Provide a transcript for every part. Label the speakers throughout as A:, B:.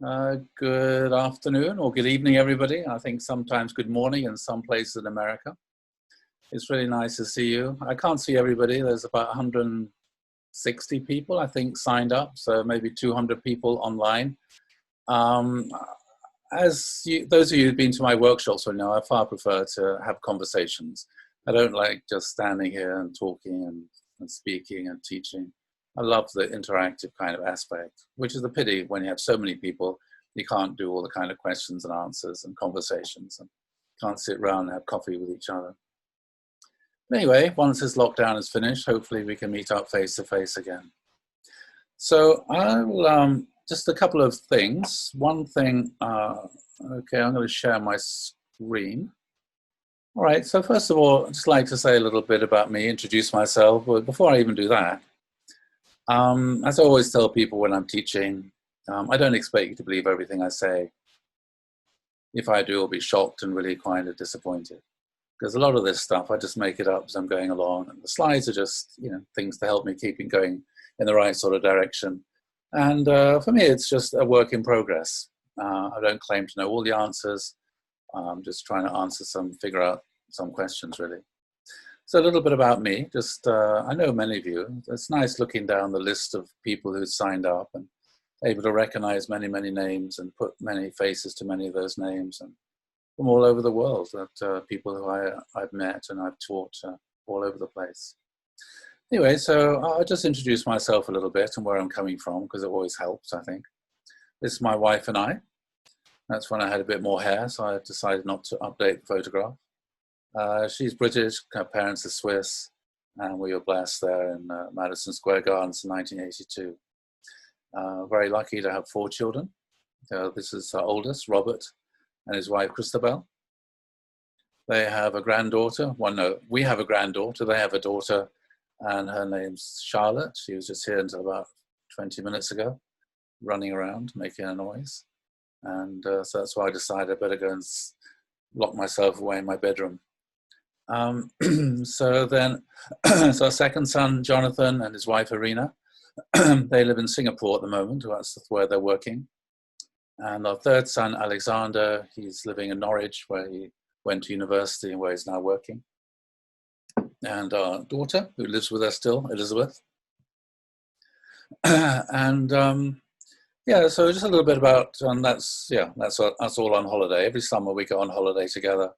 A: Good afternoon or good evening, everybody. I think sometimes good morning in some places in America. It's really nice to see you. I can't see everybody. There's about 160 people, I think, signed up, so maybe 200 people online. Um, those of you who've been to my workshops will know, I far prefer to have conversations. I don't like just standing here and talking and speaking and teaching. I love the interactive kind of aspect, which is a pity when you have so many people, you can't do all the kind of questions and answers and conversations and can't sit around and have coffee with each other. But anyway, once this lockdown is finished, hopefully we can meet up face to face again. So I will, just a couple of things. One thing, okay, I'm going to share my screen. All right, so first of all, I'd just like to say a little bit about me, introduce myself. But before I even do that, as I always tell people when I'm teaching, I don't expect you to believe everything I say. If I do, I'll be shocked and really kind of disappointed. Because a lot of this stuff, I just make it up as I'm going along. And the slides are just, things to help me keep going in the right sort of direction. And for me, it's just a work in progress. I don't claim to know all the answers. I'm just trying to figure out some questions, really. So a little bit about me. Just, I know many of you. It's nice looking down the list of people who signed up and able to recognize many, many names and put many faces to many of those names. And from all over the world, that people who I've met and I've taught all over the place. Anyway, so I'll just introduce myself a little bit and where I'm coming from, because it always helps, I think. This is my wife and I. That's when I had a bit more hair, so I decided not to update the photograph. She's British, her parents are Swiss, and we were blessed there in Madison Square Gardens in 1982. Very lucky to have 4 children. This is our oldest, Robert, and his wife, Christabel. They have a granddaughter. Well, no, we have a granddaughter. They have a daughter, and her name's Charlotte. She was just here until about 20 minutes ago, running around, making a noise. And so that's why I decided I better go and lock myself away in my bedroom. So our second son, Jonathan, and his wife, Irina, they live in Singapore at the moment. That's where they're working. And our third son, Alexander, he's living in Norwich, where he went to university and where he's now working. And our daughter, who lives with us still, Elizabeth. And yeah, so just a little bit about, that's us all on holiday. Every summer we go on holiday together.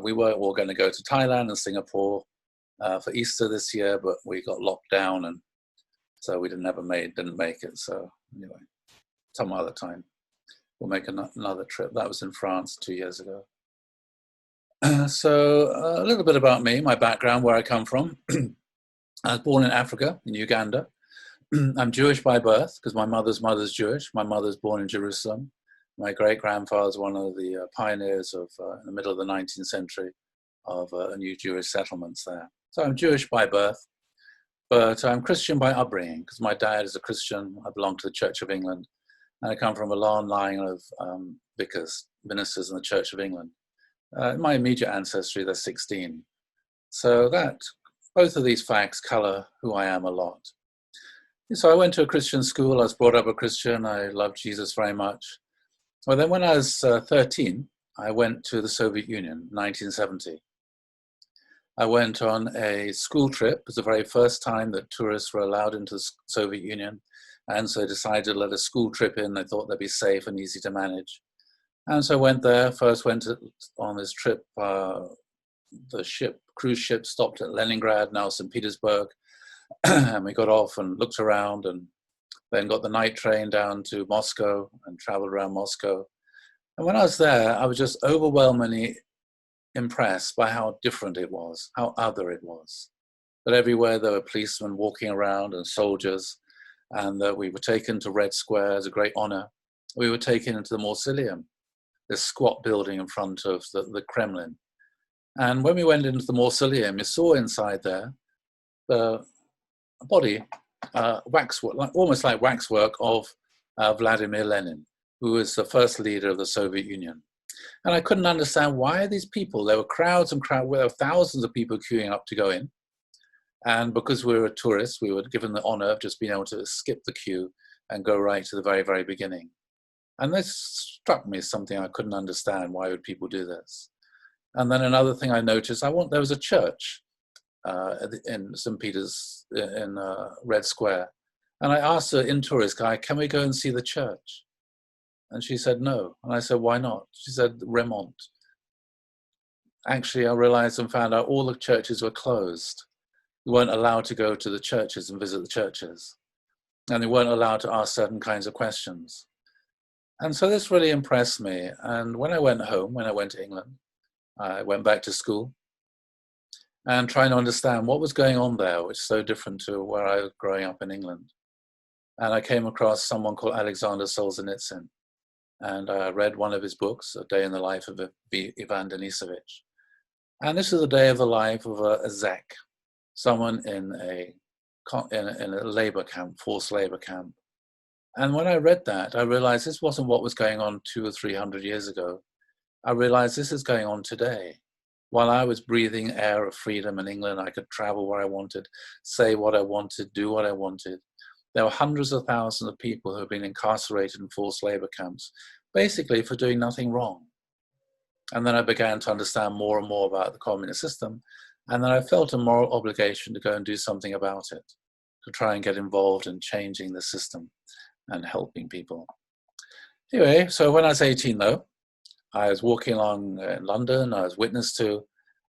A: We were all going to go to Thailand and Singapore for Easter this year, but we got locked down, and so we didn't make it. So anyway, some other time we'll make another trip. That was in France 2 years ago. So a little bit about me, my background, where I come from. I was born in Africa, in Uganda. I'm Jewish by birth because my mother's Jewish. My mother's born in Jerusalem. My great-grandfather's one of the pioneers of, in the middle of the 19th century, of new Jewish settlements there. So I'm Jewish by birth, but I'm Christian by upbringing because my dad is a Christian. I belong to the Church of England, and I come from a long line of ministers in the Church of England. In my immediate ancestry, there's 16. So both of these facts color who I am a lot. So I went to a Christian school. I was brought up a Christian. I loved Jesus very much. Well, then when I was 13, I went to the Soviet Union, 1970. I went on a school trip. It was the very first time that tourists were allowed into the Soviet Union. And so I decided to let a school trip in. They thought they'd be safe and easy to manage. And so I went there, went on this trip. The cruise ship stopped at Leningrad, now St. Petersburg. And we got off and looked around and then got the night train down to Moscow and traveled around Moscow. And when I was there, I was just overwhelmingly impressed by how different it was, how other it was. That everywhere there were policemen walking around and soldiers, and that we were taken to Red Square as a great honor. We were taken into the Mausoleum, this squat building in front of the Kremlin. And when we went into the Mausoleum, you saw inside there the body, waxwork, almost like waxwork of Vladimir Lenin, who was the first leader of the Soviet Union. And I couldn't understand why these people, there were crowds and crowds, there were thousands of people queuing up to go in. And because we were tourists, we were given the honor of just being able to skip the queue and go right to the very, very beginning. And this struck me as something I couldn't understand. Why would people do this? And then another thing I noticed, there was a church in St. Peter's in Red Square. And I asked the in-tourist guy, can we go and see the church? And she said, no. And I said, why not? She said, Remont. Actually, I realized and found out all the churches were closed. We weren't allowed to go to the churches and visit the churches. And they weren't allowed to ask certain kinds of questions. And so this really impressed me. And when I went home, when I went to England, I went back to school and trying to understand what was going on there, which is so different to where I was growing up in England. And I came across someone called Alexander Solzhenitsyn. And I read one of his books, A Day in the Life of Ivan Denisovich. And this is a day of the life of a Zek, someone in a labor camp, forced labor camp. And when I read that, I realized this wasn't what was going on 200 or 300 years ago. I realized this is going on today. While I was breathing air of freedom in England, I could travel where I wanted, say what I wanted, do what I wanted. There were hundreds of thousands of people who have been incarcerated in forced labor camps, basically for doing nothing wrong. And then I began to understand more and more about the communist system. And then I felt a moral obligation to go and do something about it, to try and get involved in changing the system and helping people. Anyway, so when I was 18 though, I was walking along in London, I was witness to,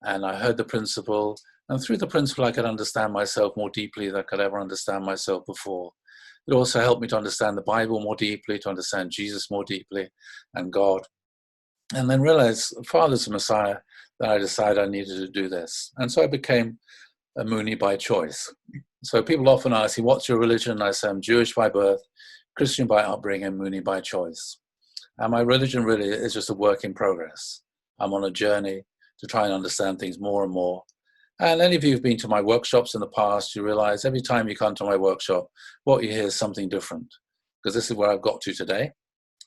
A: and I heard the principle. And through the principle, I could understand myself more deeply than I could ever understand myself before. It also helped me to understand the Bible more deeply, to understand Jesus more deeply, and God. And then realize, Father's the Messiah, that I decided I needed to do this. And so I became a Moonie by choice. So people often ask me, what's your religion? And I say, I'm Jewish by birth, Christian by upbringing, and Moonie by choice. And my religion really is just a work in progress. I'm on a journey to try and understand things more and more. And any of you who've been to my workshops in the past, you realize every time you come to my workshop, what you hear is something different. Because this is where I've got to today.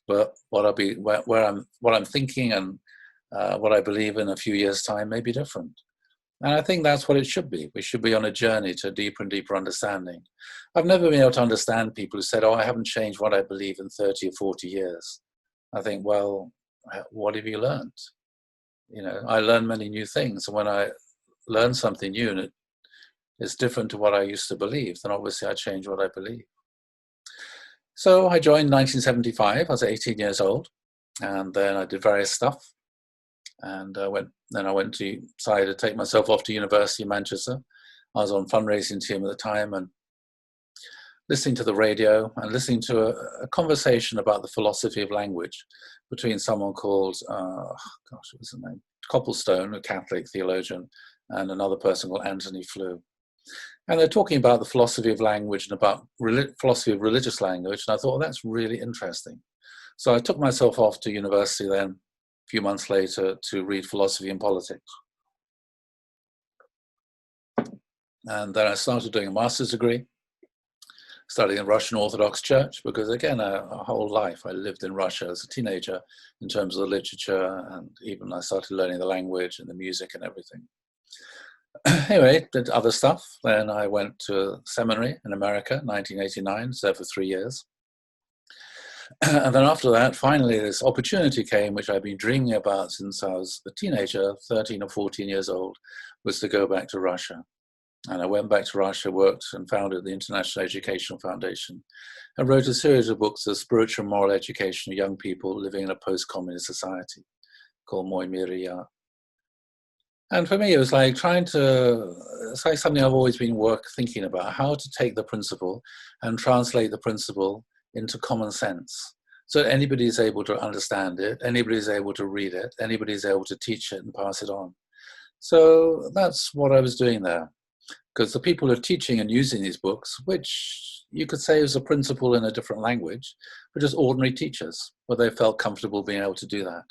A: But what I'm thinking and what I believe in a few years' time may be different. And I think that's what it should be. We should be on a journey to deeper and deeper understanding. I've never been able to understand people who said, oh, I haven't changed what I believe in 30 or 40 years. I think, well, what have you learned? You know, I learned many new things. And when I learn something new and it's different to what I used to believe, then obviously I change what I believe. So I joined in 1975. I was 18 years old. And then I did various stuff. And I went to decided to take myself off to University of Manchester. I was on fundraising team at the time and listening to the radio and listening to a conversation about the philosophy of language between someone called, what was his name? Copplestone, a Catholic theologian, and another person called Anthony Flew. And they're talking about the philosophy of language and about philosophy of religious language. And I thought, well, that's really interesting. So I took myself off to university then, a few months later, to read philosophy and politics. And then I started doing a master's degree, studying in Russian Orthodox Church, because again, a whole life I lived in Russia as a teenager in terms of the literature, and even I started learning the language and the music and everything. Anyway, did other stuff. Then I went to seminary in America, 1989, was there for 3 years. And then after that, finally, this opportunity came, which I've been dreaming about since I was a teenager, 13 or 14 years old, was to go back to Russia. And I went back to Russia, worked and founded the International Educational Foundation, and wrote a series of books of spiritual and moral education of young people living in a post-communist society called Moy Miri Ya. And for me, it was like it's like something I've always been thinking about, how to take the principle and translate the principle into common sense. So anybody is able to understand it, anybody is able to read it, anybody is able to teach it and pass it on. So that's what I was doing there. Because the people who are teaching and using these books, which you could say is a principle in a different language, were just ordinary teachers, but they felt comfortable being able to do that.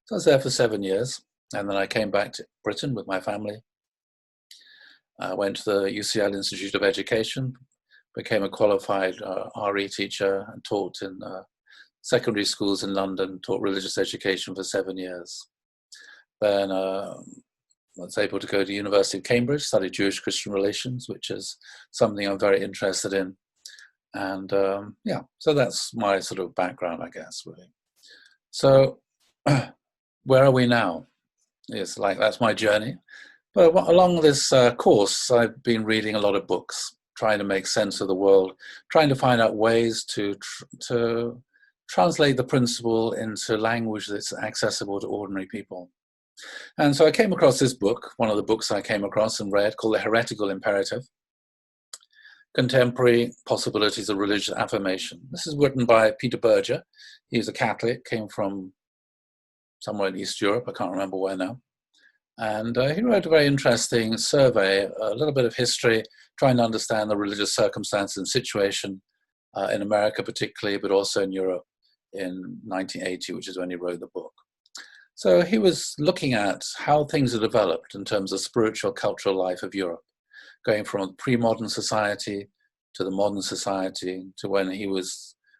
A: So I was there for 7 years. And then I came back to Britain with my family. I went to the UCL Institute of Education, became a qualified RE teacher, and taught in secondary schools in London, taught religious education for 7 years. Then I was able to go to University of Cambridge, study Jewish-Christian relations, which is something I'm very interested in. And yeah, so that's my sort of background, I guess, really. So where are we now? It's like, that's my journey. But along this course, I've been reading a lot of books, trying to make sense of the world, trying to find out ways to translate the principle into language that's accessible to ordinary people. And so I came across this book, one of the books I came across and read, called The Heretical Imperative: Contemporary Possibilities of Religious Affirmation. This is written by Peter Berger. He's a Catholic, came from somewhere in East Europe, I can't remember where now. And he wrote a very interesting survey, a little bit of history, trying to understand the religious circumstances and situation in America particularly, but also in Europe in 1980, which is when he wrote the book. So he was looking at how things are developed in terms of spiritual, cultural life of Europe, going from a pre-modern society to the modern society to when he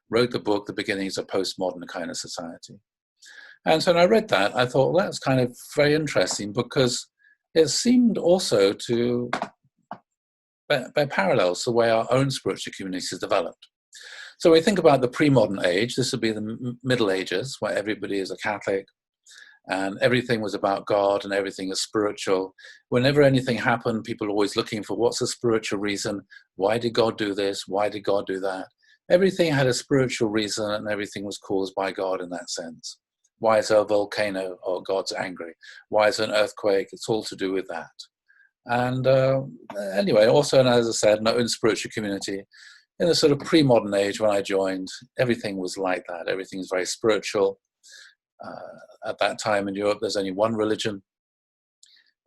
A: wrote the book, The Beginnings of Postmodern kind of society. And so when I read that, I thought, well, that's kind of very interesting, because it seemed also to bear parallels to the way our own spiritual communities developed. So we think about the pre-modern age. This would be the Middle Ages, where everybody is a Catholic and everything was about God and everything is spiritual. Whenever anything happened, people were always looking for, what's the spiritual reason? Why did God do this? Why did God do that? Everything had a spiritual reason, and everything was caused by God in that sense. Why is there a volcano? Oh, God's angry. Why is there an earthquake? It's all to do with that. And anyway, also, and as I said, my own spiritual community, in the sort of pre-modern age when I joined, everything was like that. Everything is very spiritual. At that time in Europe, there's only one religion.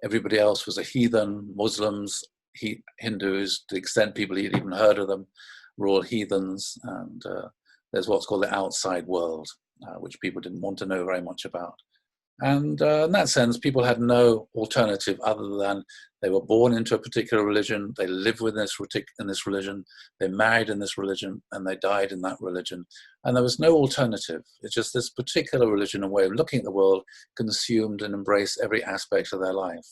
A: Everybody else was a heathen. Muslims, Hindus, to the extent people had even heard of them, were all heathens. And there's what's called the outside world, which people didn't want to know very much about. And in that sense, people had no alternative other than they were born into a particular religion, they lived within this religion, they married in this religion, and they died in that religion. And there was no alternative. It's just this particular religion and way of looking at the world consumed and embraced every aspect of their life.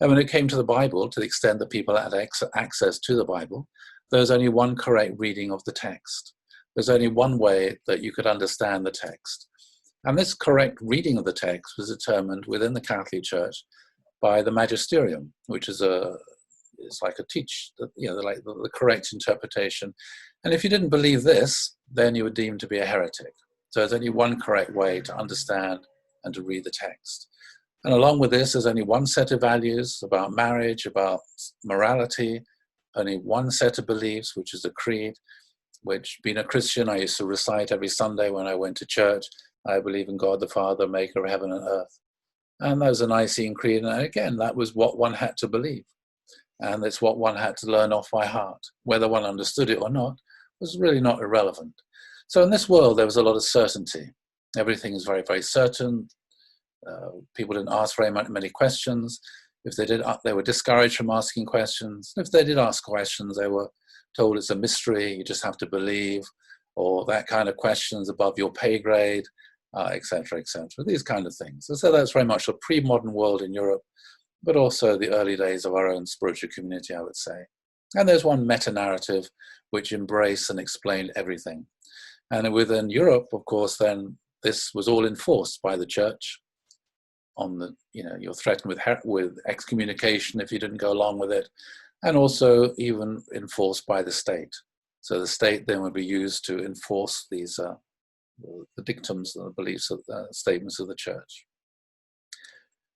A: And when it came to the Bible, to the extent that people had access to the Bible, there's only one correct reading of the text. There's only one way that you could understand the text. And this correct reading of the text was determined within the Catholic Church by the magisterium, which is it's like a the correct interpretation. And if you didn't believe this, then you were deemed to be a heretic. So there's only one correct way to understand and to read the text. And along with this, there's only one set of values about marriage, about morality, only one set of beliefs, which is a creed, which, being a Christian, I used to recite every Sunday when I went to church. I believe in God the Father, maker of heaven and earth. And that was a Nicene Creed. And again, that was what one had to believe. And it's what one had to learn off by heart. Whether one understood it or not was really not irrelevant. So in this world, there was a lot of certainty. Everything is very, very certain. People didn't ask very many questions. If they did, they were discouraged from asking questions. If they did ask questions, they were told it's a mystery, you just have to believe, or that kind of questions above your pay grade, etc., etc. These kind of things. So that's very much a pre-modern world in Europe, but also the early days of our own spiritual community, I would say. And there's one meta-narrative which embraced and explained everything. And within Europe, of course, then this was all enforced by the church. You're threatened with excommunication if you didn't go along with it, and also even enforced by the state. So the state then would be used to enforce these the dictums, the beliefs, statements of the church.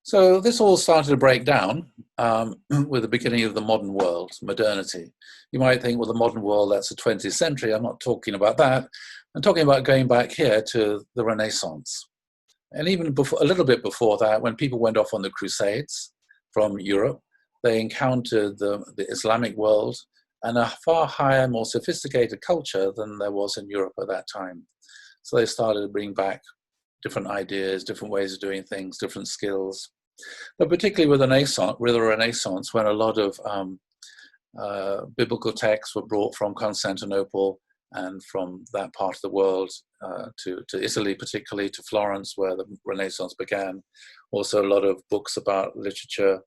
A: So this all started to break down with the beginning of the modern world, modernity. You might think, well, the modern world, that's the 20th century. I'm not talking about that. I'm talking about going back here to the Renaissance. And even before, a little bit before that, when people went off on the Crusades from Europe, they encountered the Islamic world and a far higher, more sophisticated culture than there was in Europe at that time. So they started to bring back different ideas, different ways of doing things, different skills. But particularly with the Renaissance, when a lot of biblical texts were brought from Constantinople and from that part of the world to Italy, particularly to Florence, where the Renaissance began. Also a lot of books about literature,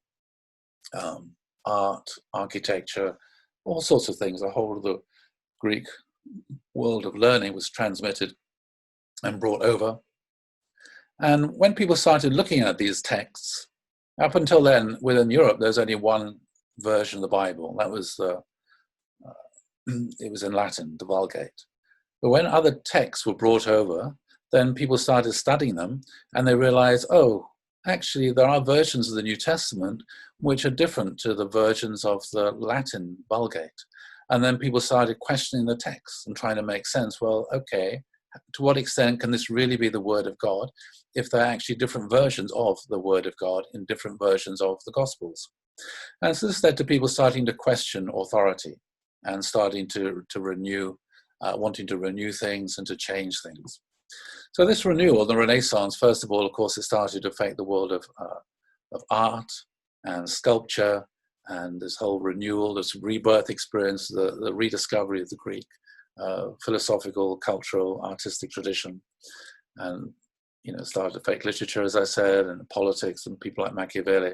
A: art, architecture, all sorts of things. A whole of the Greek world of learning was transmitted and brought over. And when people started looking at these texts, up until then, within Europe, there's only one version of the Bible. That was it was in Latin, the Vulgate. But when other texts were brought over, then people started studying them, and they realized, oh, actually, there are versions of the New Testament which are different to the versions of the Latin Vulgate. And then people started questioning the text and trying to make sense. Well, okay, to what extent can this really be the Word of God if there are actually different versions of the Word of God in different versions of the Gospels? And so this led to people starting to question authority and starting to renew, wanting to renew things and to change things. So this renewal, the Renaissance, first of all, of course, it started to affect the world of art and sculpture, and this whole renewal, this rebirth experience, the rediscovery of the Greek philosophical, cultural, artistic tradition, and started to affect literature, as I said, and politics, and people like Machiavelli.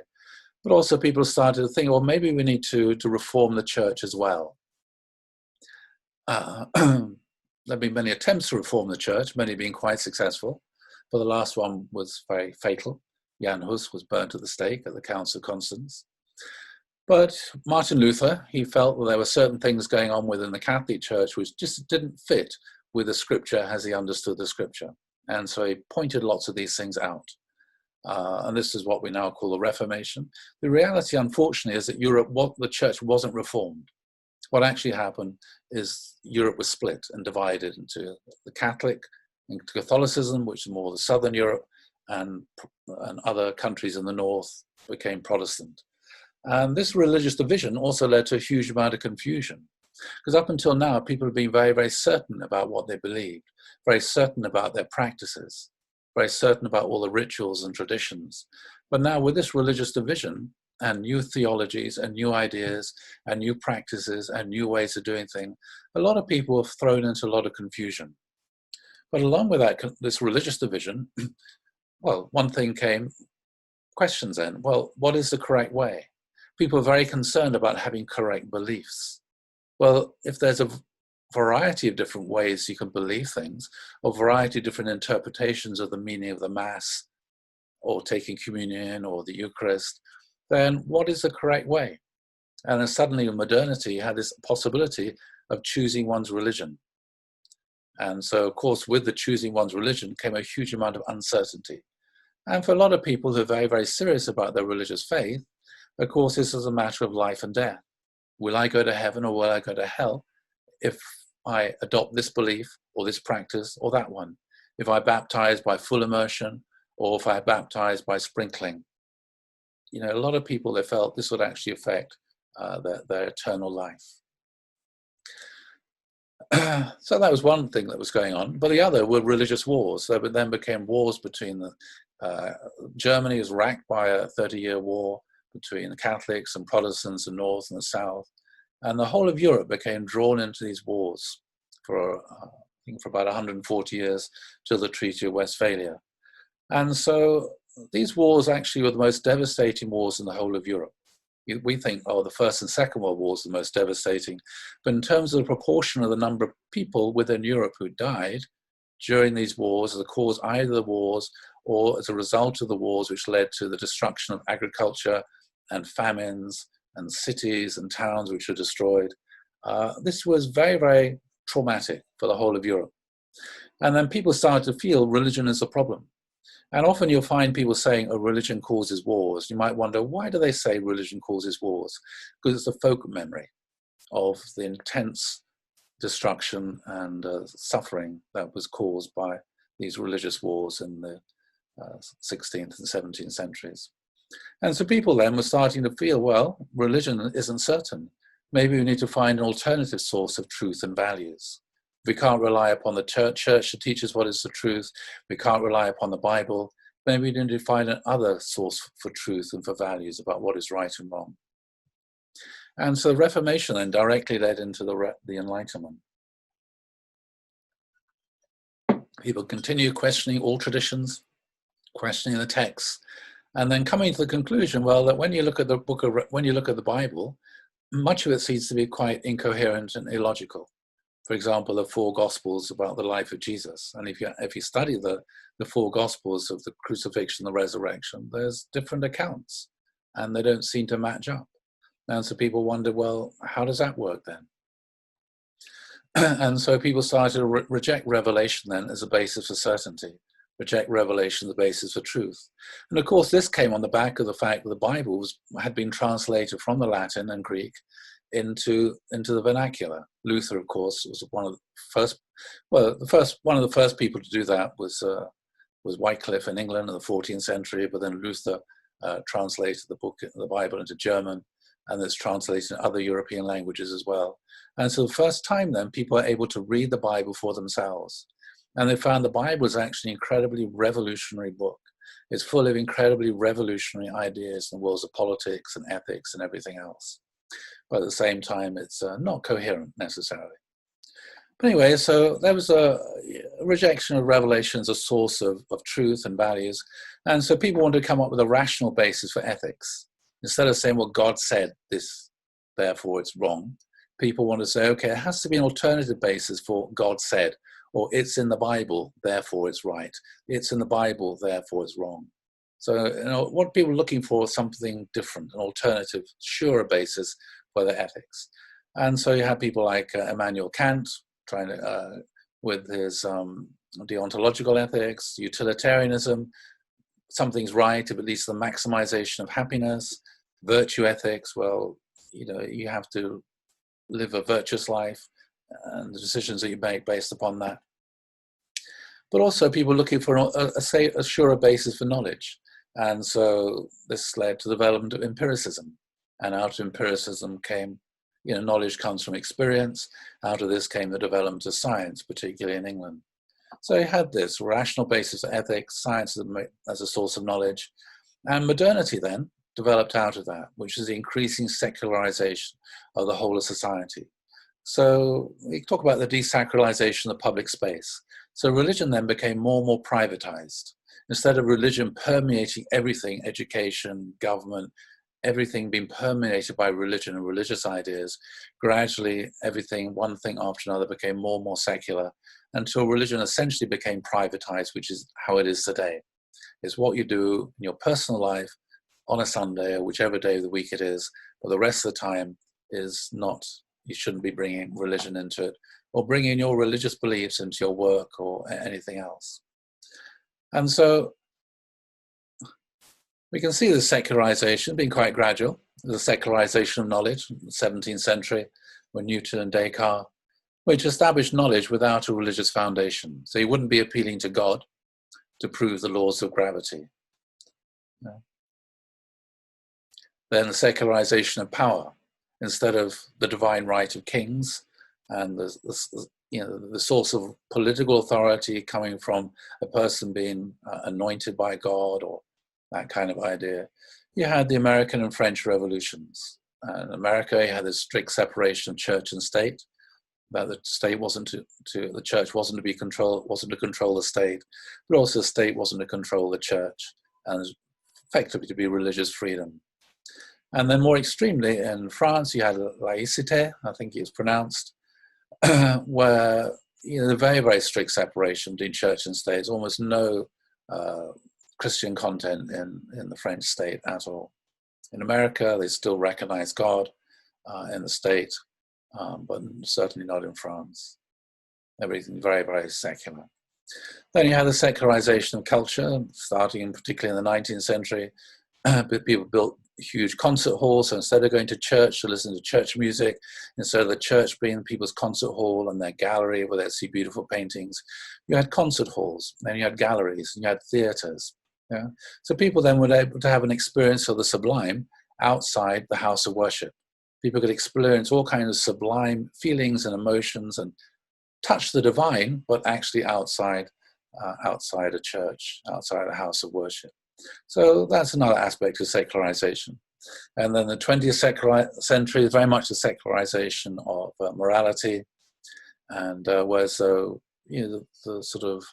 A: But also people started to think, well, maybe we need to reform the church as well. There have been many attempts to reform the church, many being quite successful, but the last one was very fatal. Jan Hus was burnt at the stake at the Council of Constance. But Martin Luther, he felt that there were certain things going on within the Catholic Church which just didn't fit with the scripture as he understood the scripture. And so he pointed lots of these things out. And this is what we now call the Reformation. The reality, unfortunately, is that the church wasn't reformed. What actually happened is Europe was split and divided into the Catholic, into Catholicism, which is more the Southern Europe, and other countries in the North became Protestant. And this religious division also led to a huge amount of confusion, because up until now, people have been very, very certain about what they believed, very certain about their practices, very certain about all the rituals and traditions. But now with this religious division and new theologies and new ideas and new practices and new ways of doing things, a lot of people have thrown into a lot of confusion. But along with that, this religious division, well, one thing came, questions then, well, what is the correct way? People are very concerned about having correct beliefs. Well, if there's a variety of different ways you can believe things, or a variety of different interpretations of the meaning of the Mass, or taking communion, or the Eucharist, then what is the correct way? And then suddenly modernity had this possibility of choosing one's religion. And so, of course, with the choosing one's religion came a huge amount of uncertainty. And for a lot of people who are very, very serious about their religious faith, of course, this is a matter of life and death. Will I go to heaven or will I go to hell if I adopt this belief or this practice or that one? If I baptize by full immersion or if I baptize by sprinkling? A lot of people, they felt this would actually affect their eternal life. So that was one thing that was going on. But the other were religious wars. There then became wars between Germany was racked by a 30-year war between the Catholics and Protestants, the North and the South. And the whole of Europe became drawn into these wars for about 140 years till the Treaty of Westphalia. And so these wars actually were the most devastating wars in the whole of Europe. We think, the First and Second World Wars are the most devastating. But in terms of the proportion of the number of people within Europe who died during these wars as a cause either of the wars or as a result of the wars, which led to the destruction of agriculture and famines and cities and towns which were destroyed. This was very, very traumatic for the whole of Europe. And then people started to feel religion is a problem. And often you'll find people saying, religion causes wars. You might wonder, why do they say religion causes wars? Because it's a folk memory of the intense destruction and suffering that was caused by these religious wars in the 16th and 17th centuries. And so people then were starting to feel, well, religion isn't certain. Maybe we need to find an alternative source of truth and values. We can't rely upon the church to teach us what is the truth. We can't rely upon the Bible. Maybe we need to find another source for truth and for values about what is right and wrong. And so the Reformation then directly led into the Enlightenment. People continue questioning all traditions, questioning the texts, and then coming to the conclusion, well, that when you look at the Bible, much of it seems to be quite incoherent and illogical. For example, the four Gospels about the life of Jesus. And if you study the four Gospels of the crucifixion, the resurrection, there's different accounts, and they don't seem to match up. And so people wonder, well, how does that work then? And so people started to reject revelation then as a basis for certainty, reject revelation as a basis for truth. And of course, this came on the back of the fact that the Bible had been translated from the Latin and Greek into the vernacular. Luther, of course, was one of the first people to do that was Wycliffe in England in the 14th century, but then Luther translated the Bible into German, and it's translated in other European languages as well. And so the first time then, people are able to read the Bible for themselves. And they found the Bible is actually an incredibly revolutionary book. It's full of incredibly revolutionary ideas in the worlds of politics and ethics and everything else. But at the same time, it's not coherent necessarily. But anyway, so there was a rejection of revelation as a source of truth and values. And so people wanted to come up with a rational basis for ethics. Instead of saying, well, God said this, therefore it's wrong, people want to say, okay, it has to be an alternative basis for God said, or it's in the Bible, therefore it's right. It's in the Bible, therefore it's wrong. So what people are looking for is something different, an alternative, surer basis for their ethics. And so you have people like Immanuel Kant, trying to, with his deontological ethics, utilitarianism, something's right if it leads to the maximization of happiness. Virtue ethics, well, you have to live a virtuous life, and the decisions that you make based upon that. But also people looking for a surer basis for knowledge. And so this led to the development of empiricism. And out of empiricism came, knowledge comes from experience. Out of this came the development of science, particularly in England. So you had this rational basis for ethics, science as a source of knowledge. And modernity then developed out of that, which is the increasing secularization of the whole of society. So we talk about the desacralization of public space. So religion then became more and more privatized. Instead of religion permeating everything, education, government, everything being permeated by religion and religious ideas, gradually everything, one thing after another, became more and more secular until religion essentially became privatized, which is how it is today. It's what you do in your personal life on a Sunday or whichever day of the week it is, but the rest of the time is not, you shouldn't be bringing religion into it or bringing your religious beliefs into your work or anything else. And so we can see the secularization being quite gradual. The secularization of knowledge in the 17th century when Newton and Descartes, which established knowledge without a religious foundation. So you wouldn't be appealing to God to prove the laws of gravity. No. Then the secularization of power. Instead of the divine right of kings and the source of political authority coming from a person being anointed by God or that kind of idea, you had the American and French revolutions. In America, you had this strict separation of church and state, that the state wasn't the church wasn't to control the state, but also the state wasn't to control the church, and effectively to be religious freedom. And then more extremely, in France, you had laïcité, I think it's pronounced, where the very, very strict separation between church and state. There's almost no Christian content in the French state at all. In America, they still recognize God in the state, but certainly not in France. Everything very, very secular. Then you had the secularization of culture, starting particularly in the 19th century. People built huge concert halls, so instead of going to church to listen to church music, instead of the church being people's concert hall and their gallery where they'd see beautiful paintings, you had concert halls, and you had galleries, and you had theaters. Yeah? So people then were able to have an experience of the sublime outside the house of worship. People could experience all kinds of sublime feelings and emotions and touch the divine, but actually outside a church, outside a house of worship. So that's another aspect of secularization. And then the 20th century is very much the secularization of morality, and where so the sort of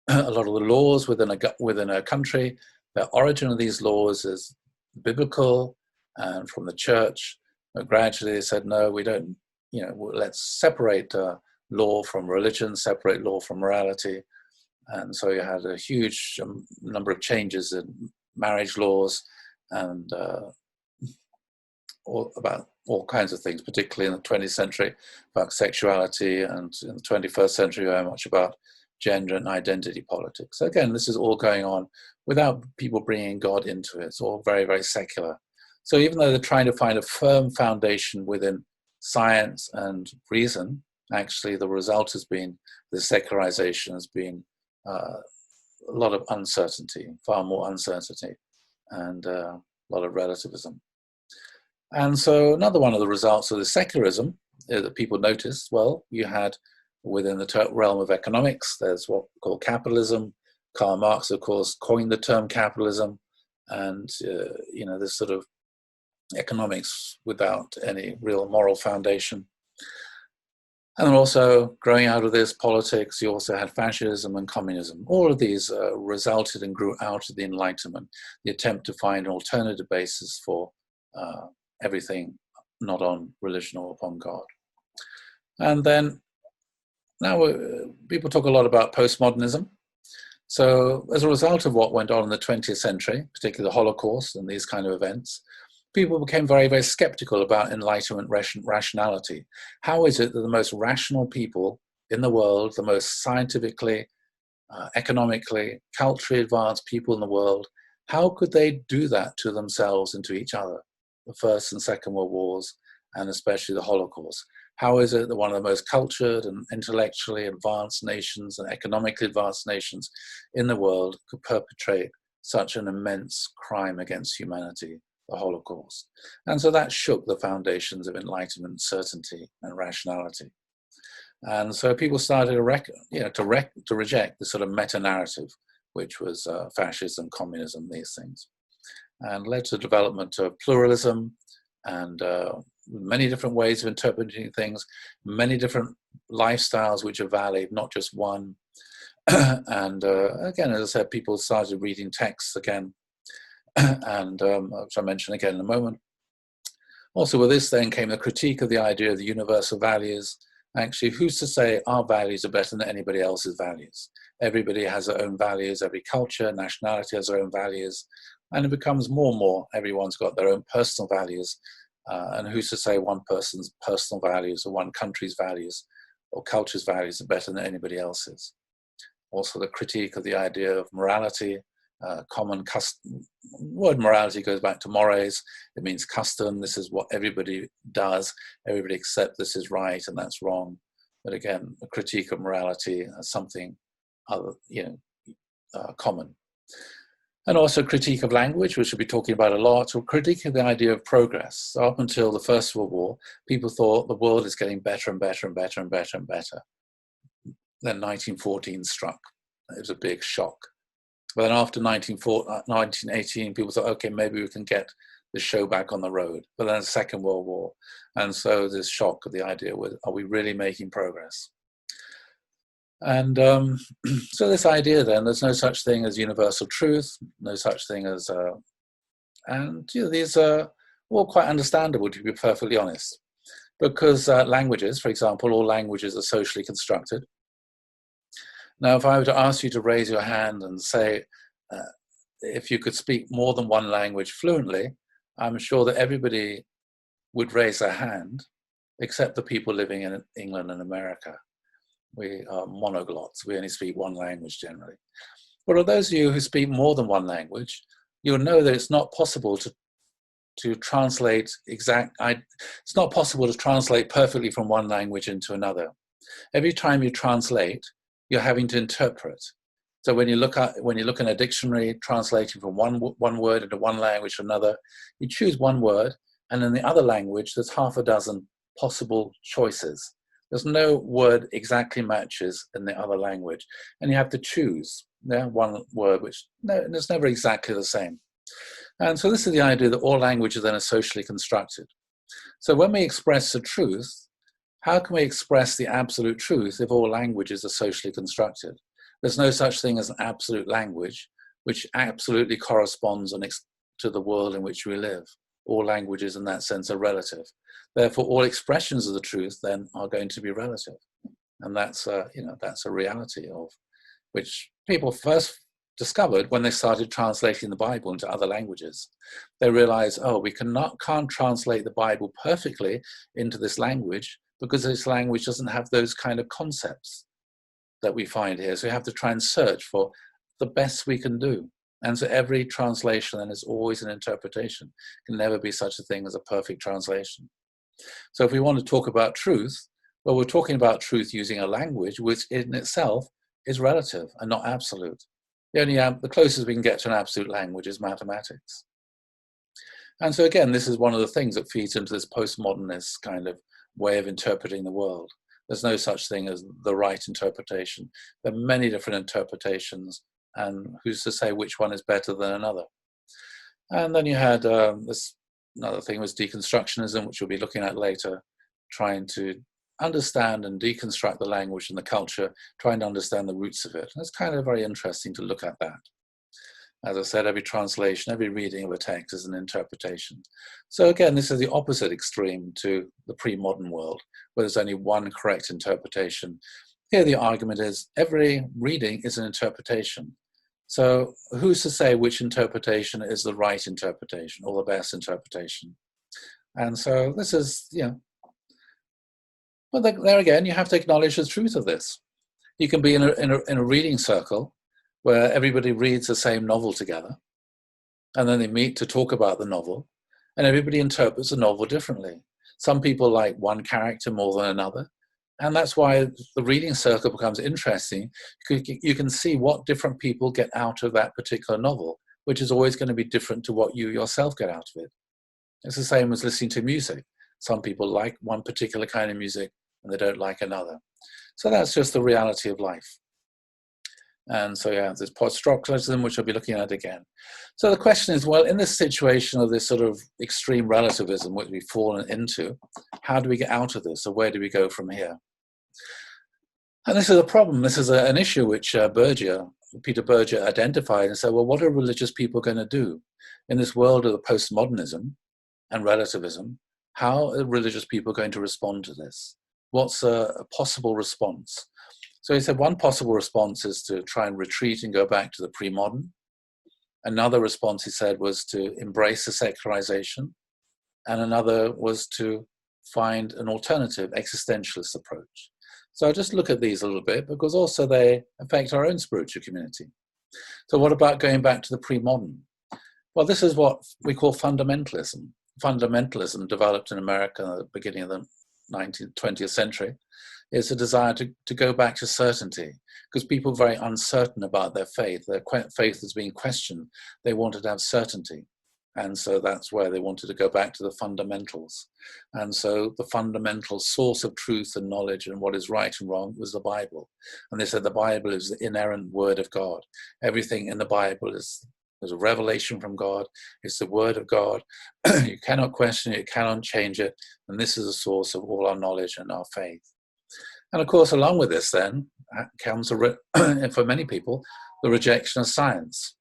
A: a lot of the laws within a country, the origin of these laws is biblical and from the church. But gradually they said, no, we don't. Let's separate law from religion, separate law from morality. And so you had a huge number of changes in marriage laws and about all kinds of things, particularly in the 20th century, about sexuality, and in the 21st century, very much about gender and identity politics. So again, this is all going on without people bringing God into it. It's all very, very secular. So even though they're trying to find a firm foundation within science and reason, actually the result has been the secularization has been a lot of uncertainty, far more uncertainty, and a lot of relativism. And so another one of the results of the secularism that people noticed, well, you had within the realm of economics, there's what we call capitalism. Karl Marx, of course, coined the term capitalism, and this sort of economics without any real moral foundation. And then also growing out of this politics, you also had fascism and communism. All of these resulted and grew out of the Enlightenment, the attempt to find an alternative basis for everything not on religion or upon God. And then now people talk a lot about postmodernism. So as a result of what went on in the 20th century, particularly the Holocaust and these kind of events, people became very, very skeptical about Enlightenment rationality. How is it that the most rational people in the world, the most scientifically, economically, culturally advanced people in the world, how could they do that to themselves and to each other? The First and Second World Wars, and especially the Holocaust. How is it that one of the most cultured and intellectually advanced nations and economically advanced nations in the world could perpetrate such an immense crime against humanity, the Holocaust? And so that shook the foundations of Enlightenment certainty and rationality. And so people started to reject the sort of meta-narrative, which was fascism, communism, these things, and led to the development of pluralism and many different ways of interpreting things, many different lifestyles which are valid, not just one. And again, as I said, people started reading texts again, and which I mention again in a moment. Also with this then came the critique of the idea of the universal values. Actually, who's to say our values are better than anybody else's values? Everybody has their own values, every culture, nationality has their own values, and it becomes more and more, everyone's got their own personal values, and who's to say one person's personal values or one country's values or culture's values are better than anybody else's? Also the critique of the idea of morality, common custom. The word morality goes back to mores. It means custom. This is what everybody does. Everybody accepts this is right and that's wrong. But again, a critique of morality as something other, common. And also critique of language, which we'll be talking about a lot, or critique of the idea of progress. So up until the First World War, people thought the world is getting better and better and better and better and better. Then 1914 struck. It was a big shock. But then after 1918, people thought, okay, maybe we can get the show back on the road. But then the Second World War. And so this shock of the idea was, are we really making progress? And so this idea then, there's no such thing as universal truth, no such thing as, these are all quite understandable, to be perfectly honest. Because languages, for example, all languages are socially constructed. Now, if I were to ask you to raise your hand and say, if you could speak more than one language fluently, I'm sure that everybody would raise their hand, except the people living in England and America. We are monoglots. We only speak one language generally. But for those of you who speak more than one language, you'll know that it's not possible to translate it's not possible to translate perfectly from one language into another. Every time you translate, you're having to interpret. So when you look in a dictionary, translating from one word into one language to another, you choose one word, and in the other language, there's half a dozen possible choices. There's no word exactly matches in the other language, and you have to choose one word, it's never exactly the same. And so this is the idea that all languages then are socially constructed. So when we express the truth, how can we express the absolute truth if all languages are socially constructed? There's no such thing as an absolute language, which absolutely corresponds to the world in which we live. All languages in that sense are relative. Therefore, all expressions of the truth then are going to be relative. And that's that's a reality of which people first discovered when they started translating the Bible into other languages. They realized, oh, we can't translate the Bible perfectly into this language because this language doesn't have those kind of concepts that we find here. So we have to try and search for the best we can do. And so every translation then is always an interpretation. It can never be such a thing as a perfect translation. So if we want to talk about truth, well, we're talking about truth using a language which in itself is relative and not absolute. The closest we can get to an absolute language is mathematics. And so again, this is one of the things that feeds into this postmodernist kind of way of interpreting the world. There's no such thing as the right interpretation. There are many different interpretations, and who's to say which one is better than another? And then you had this another thing was deconstructionism, which we'll be looking at later, trying to understand and deconstruct the language and the culture, trying to understand the roots of it. And it's kind of very interesting to look at that. As I said, every translation, every reading of a text is an interpretation. So again, this is the opposite extreme to the pre-modern world, where there's only one correct interpretation. Here the argument is every reading is an interpretation. So who's to say which interpretation is the right interpretation or the best interpretation? And so this is, well, there again, you have to acknowledge the truth of this. You can be in a reading circle where everybody reads the same novel together, and then they meet to talk about the novel, and everybody interprets the novel differently. Some people like one character more than another, and that's why the reading circle becomes interesting. You can see what different people get out of that particular novel, which is always going to be different to what you yourself get out of it. It's the same as listening to music. Some people like one particular kind of music, and they don't like another. So that's just the reality of life. And so, there's post-structuralism, which I'll be looking at again. So the question is, well, in this situation of this sort of extreme relativism, which we've fallen into, how do we get out of this? Or where do we go from here? And this is a problem. This is an issue which Peter Berger identified and said, well, what are religious people going to do in this world of the postmodernism and relativism? How are religious people going to respond to this? What's a possible response? So he said one possible response is to try and retreat and go back to the pre-modern. Another response, he said, was to embrace the secularization. And another was to find an alternative existentialist approach. So I'll just look at these a little bit because also they affect our own spiritual community. So what about going back to the pre-modern? Well, this is what we call fundamentalism. Fundamentalism developed in America at the beginning of the 20th century. Is a desire to go back to certainty, because people are very uncertain about their faith is being questioned. They wanted to have certainty. And so that's where they wanted to go back to the fundamentals. And so the fundamental source of truth and knowledge and what is right and wrong was the Bible. And they said the Bible is the inerrant word of God. Everything in the Bible is a revelation from God. It's the word of God. You cannot question it, you cannot change it. And this is the source of all our knowledge and our faith. And of course, along with this then comes, for many people, the rejection of science.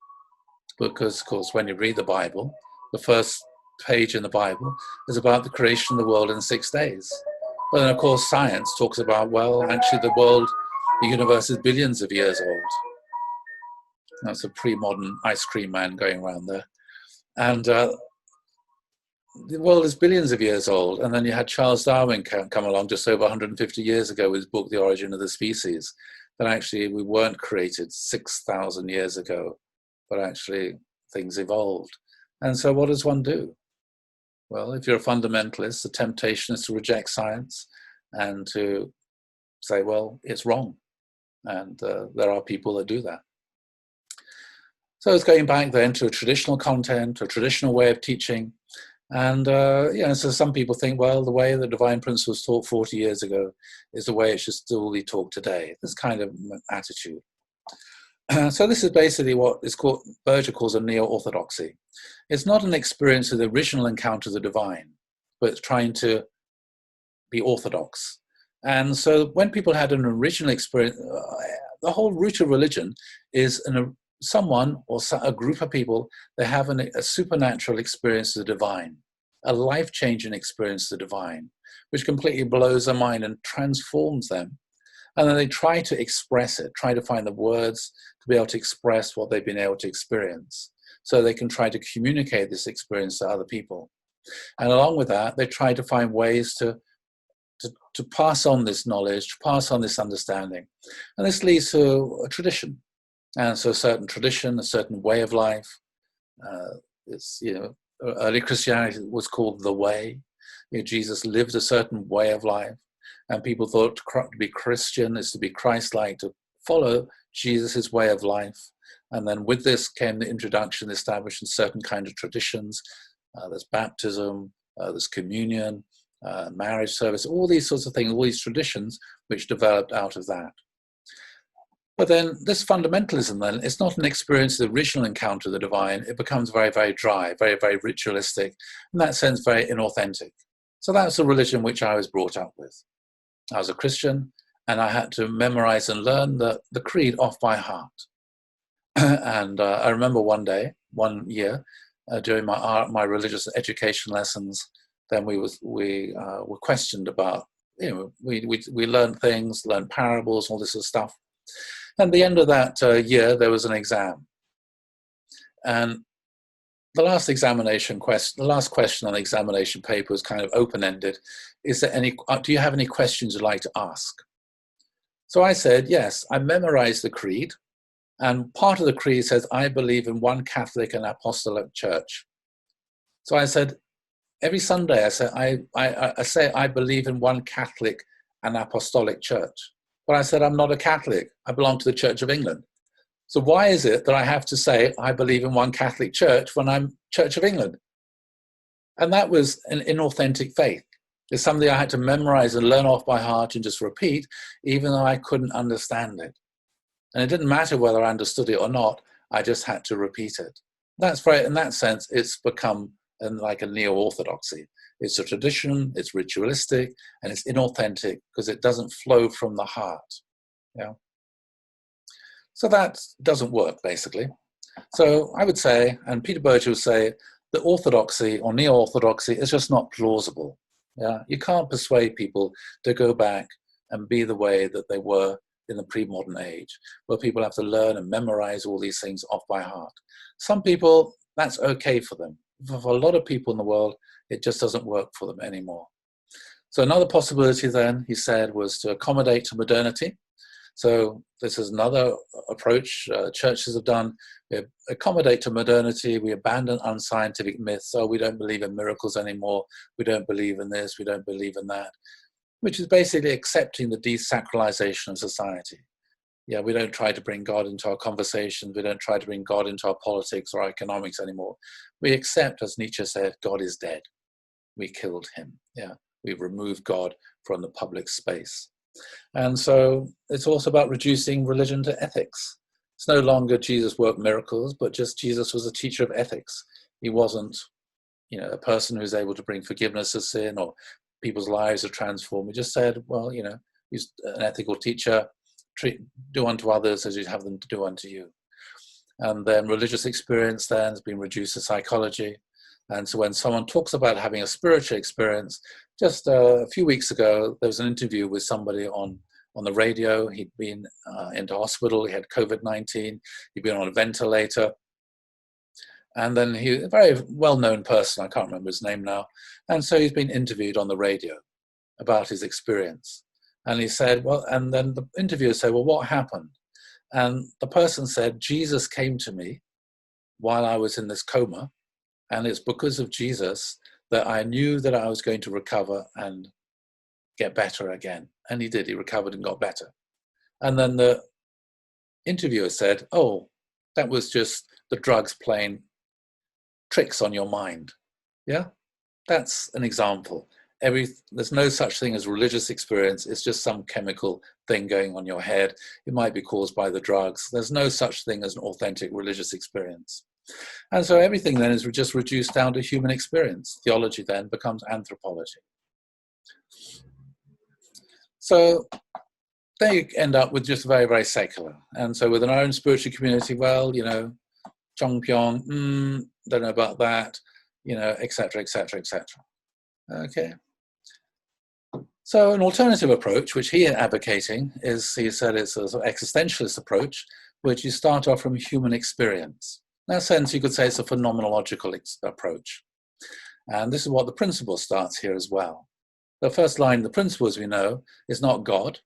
A: Because, of course, when you read the Bible, the first page in the Bible is about the creation of the world in 6 days. But then, of course, science talks about, well, actually the universe is billions of years old. That's a pre-modern ice cream man going around there. And the world is billions of years old. And then you had Charles Darwin come along just over 150 years ago with his book, The Origin of the Species. That actually we weren't created 6,000 years ago, but actually things evolved. And so what does one do? Well, if you're a fundamentalist, the temptation is to reject science and to say, well, it's wrong. And there are people that do that. So it's going back then to a traditional content, a traditional way of teaching. And, so some people think, well, the way the divine principle was taught 40 years ago is the way it should still be taught today. This kind of attitude. So this is basically what is called, Berger calls a neo-orthodoxy. It's not an experience of the original encounter of the divine, but it's trying to be orthodox. And so when people had an original experience, the whole root of religion is someone or a group of people, they have a supernatural experience of the divine, a life-changing experience of the divine, which completely blows their mind and transforms them. And then they try to express it, try to find the words to be able to express what they've been able to experience, so they can try to communicate this experience to other people. And along with that, they try to find ways to pass on this knowledge, to pass on this understanding. And this leads to a tradition. And so a certain tradition, a certain way of life. It's, early Christianity was called the way. Jesus lived a certain way of life. And people thought to be Christian is to be Christ-like, to follow Jesus' way of life. And then with this came the introduction, establishing certain kind of traditions. There's baptism, there's communion, marriage service, all these sorts of things, all these traditions which developed out of that. But then this fundamentalism then, it's not an experience of the original encounter of the divine. It becomes very, very dry, very, very ritualistic, in that sense, very inauthentic. So that's the religion which I was brought up with. I was a Christian, and I had to memorize and learn the creed off by heart. And I remember one year, during my religious education lessons, then we were questioned about, we learned things, learned parables, all this sort of stuff. And at the end of that year, there was an exam. And the last question on the examination paper was kind of open-ended. Do you have any questions you'd like to ask? So I said, yes, I memorized the creed. And part of the creed says, I believe in one Catholic and Apostolic Church. So I said, every Sunday I say I believe in one Catholic and Apostolic Church. But I said, I'm not a Catholic. I belong to the Church of England. So why is it that I have to say I believe in one Catholic Church when I'm Church of England? And that was an inauthentic faith. It's something I had to memorize and learn off by heart and just repeat, even though I couldn't understand it. And it didn't matter whether I understood it or not, I just had to repeat it. That's right. In that sense, it's become like a neo-orthodoxy. It's a tradition, it's ritualistic, and it's inauthentic because it doesn't flow from the heart. Yeah. So that doesn't work, basically. So I would say, and Peter Berger would say, that orthodoxy or neo-orthodoxy is just not plausible. Yeah, you can't persuade people to go back and be the way that they were in the pre-modern age, where people have to learn and memorize all these things off by heart. Some people, that's okay for them. For a lot of people in the world, it just doesn't work for them anymore. So another possibility then, he said, was to accommodate to modernity. So this is another approach churches have done. We accommodate to modernity, we abandon unscientific myths. So we don't believe in miracles anymore. We don't believe in this, we don't believe in that, which is basically accepting the desacralization of society. Yeah, we don't try to bring God into our conversations. We don't try to bring God into our politics or our economics anymore. We accept, as Nietzsche said, God is dead. We killed him. Yeah, we've removed God from the public space. And so it's also about reducing religion to ethics. It's no longer Jesus worked miracles, but just Jesus was a teacher of ethics. He wasn't, a person who's able to bring forgiveness of sin or people's lives are transformed. He just said, well, he's an ethical teacher. Do unto others as you have them to do unto you. And then religious experience then has been reduced to psychology. And so when someone talks about having a spiritual experience, just a few weeks ago, there was an interview with somebody on the radio. He'd been into hospital, he had COVID-19, he'd been on a ventilator. And then he's a very well-known person, I can't remember his name now. And so he's been interviewed on the radio about his experience. And he said, well, and then the interviewer said, well, what happened? And the person said, Jesus came to me while I was in this coma. And it's because of Jesus that I knew that I was going to recover and get better again. And he did, he recovered and got better. And then the interviewer said, oh, that was just the drugs playing tricks on your mind. Yeah, that's an example. There's no such thing as religious experience. It's just some chemical thing going on your head. It might be caused by the drugs. There's no such thing as an authentic religious experience. And so everything then is just reduced down to human experience. Theology then becomes anthropology. So then you end up with just very, very secular. And so within our own spiritual community, well, Chongpyong, don't know about that, et cetera, et cetera, et cetera. Okay. So an alternative approach, which he is advocating, is, he said, it's a sort of existentialist approach, which you start off from human experience. In that sense, you could say it's a phenomenological approach. And this is what the principle starts here as well. The first line, the principle, as we know, is not God.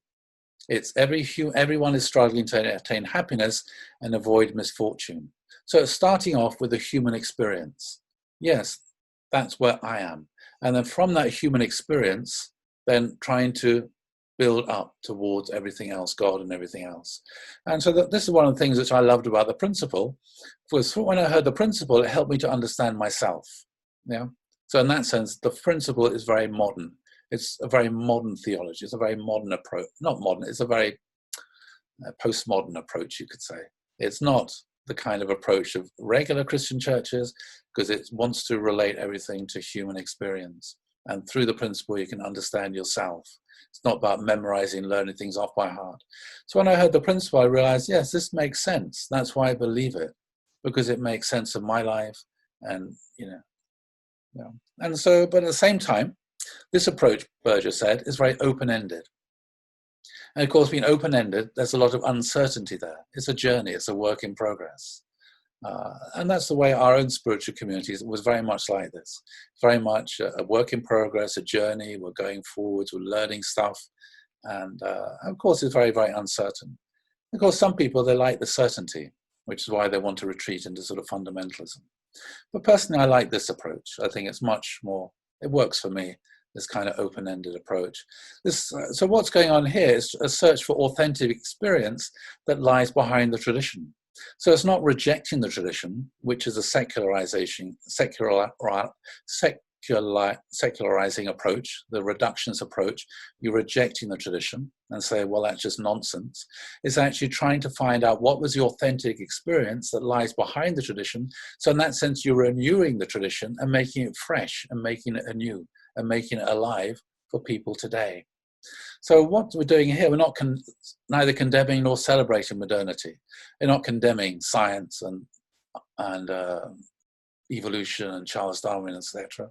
A: It's everyone is struggling to attain happiness and avoid misfortune. So it's starting off with a human experience. Yes, that's where I am. And then from that human experience, then trying to build up towards everything else, God and everything else. And so this is one of the things which I loved about the principle, was when I heard the principle, it helped me to understand myself. Yeah. So in that sense, the principle is very modern. It's a very modern theology. It's a very modern approach. Not modern, it's a very postmodern approach, you could say. It's not the kind of approach of regular Christian churches, because it wants to relate everything to human experience. And through the principle, you can understand yourself. It's not about memorizing, learning things off by heart. So when I heard the principle, I realized, yes, this makes sense. That's why I believe it, because it makes sense of my life. And, and so, but at the same time, this approach, Berger said, is very open-ended. And of course, being open-ended, there's a lot of uncertainty there. It's a journey, it's a work in progress. And that's the way our own spiritual communities was very much like this. Very much a work in progress, a journey, we're going forwards, we're learning stuff. And of course, it's very, very uncertain. Of course, some people, they like the certainty, which is why they want to retreat into sort of fundamentalism. But personally, I like this approach. I think it's much more, it works for me, this kind of open-ended approach. So what's going on here is a search for authentic experience that lies behind the tradition. So it's not rejecting the tradition, which is a secularizing approach, the reductionist approach. You're rejecting the tradition and say, well, that's just nonsense. It's actually trying to find out what was the authentic experience that lies behind the tradition. So in that sense, you're renewing the tradition and making it fresh and making it anew and making it alive for people today. So what we're doing here, we're not neither condemning nor celebrating modernity. We're not condemning science and evolution and Charles Darwin, etc.,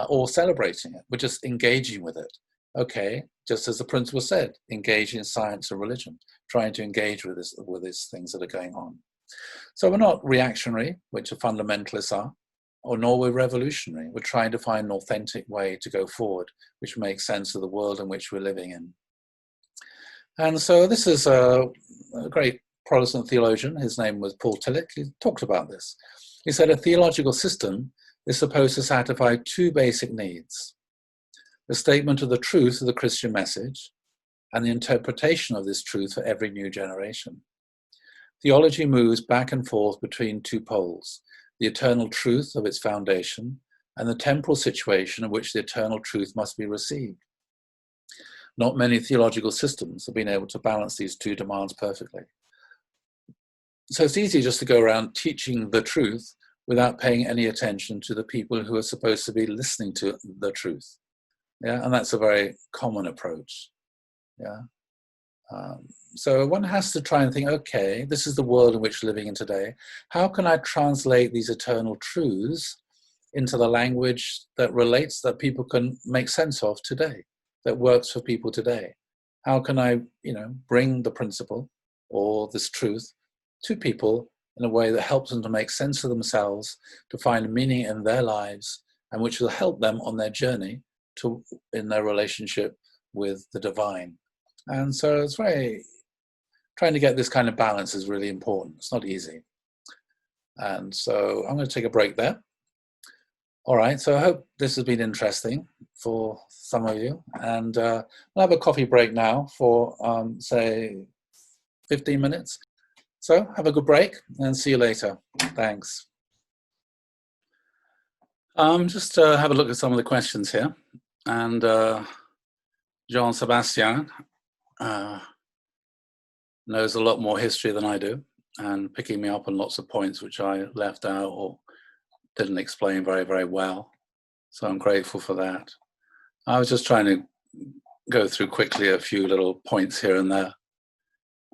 A: or celebrating it. We're just engaging with it. Okay, just as the principle said, engage in science and religion, trying to engage with these things that are going on. So we're not reactionary, which the fundamentalists are, or nor we're revolutionary. We're trying to find an authentic way to go forward, which makes sense of the world in which we're living in. And so this is a great Protestant theologian. His name was Paul Tillich. He talked about this. He said a theological system is supposed to satisfy two basic needs: the statement of the truth of the Christian message and the interpretation of this truth for every new generation. Theology moves back and forth between two poles: the eternal truth of its foundation and the temporal situation in which the eternal truth must be received. Not many theological systems have been able to balance these two demands perfectly. So it's easy just to go around teaching the truth without paying any attention to the people who are supposed to be listening to the truth. Yeah, and that's a very common approach. Yeah. So one has to try and think, okay, this is the world in which we're living in today. How can I translate these eternal truths into the language that relates, that people can make sense of today, that works for people today? How can I, bring the principle or this truth to people in a way that helps them to make sense of themselves, to find meaning in their lives, and which will help them on their journey in their relationship with the divine. And so it's trying to get this kind of balance is really important. It's not easy. And so I'm going to take a break there. All right, so I hope this has been interesting for some of you. And we'll have a coffee break now for, say, 15 minutes. So have a good break and see you later. Thanks. Just have a look at some of the questions here. And Jean-Sebastien knows a lot more history than I do, and picking me up on lots of points which I left out or didn't explain very, very well. So I'm grateful for that. I was just trying to go through quickly a few little points here and there.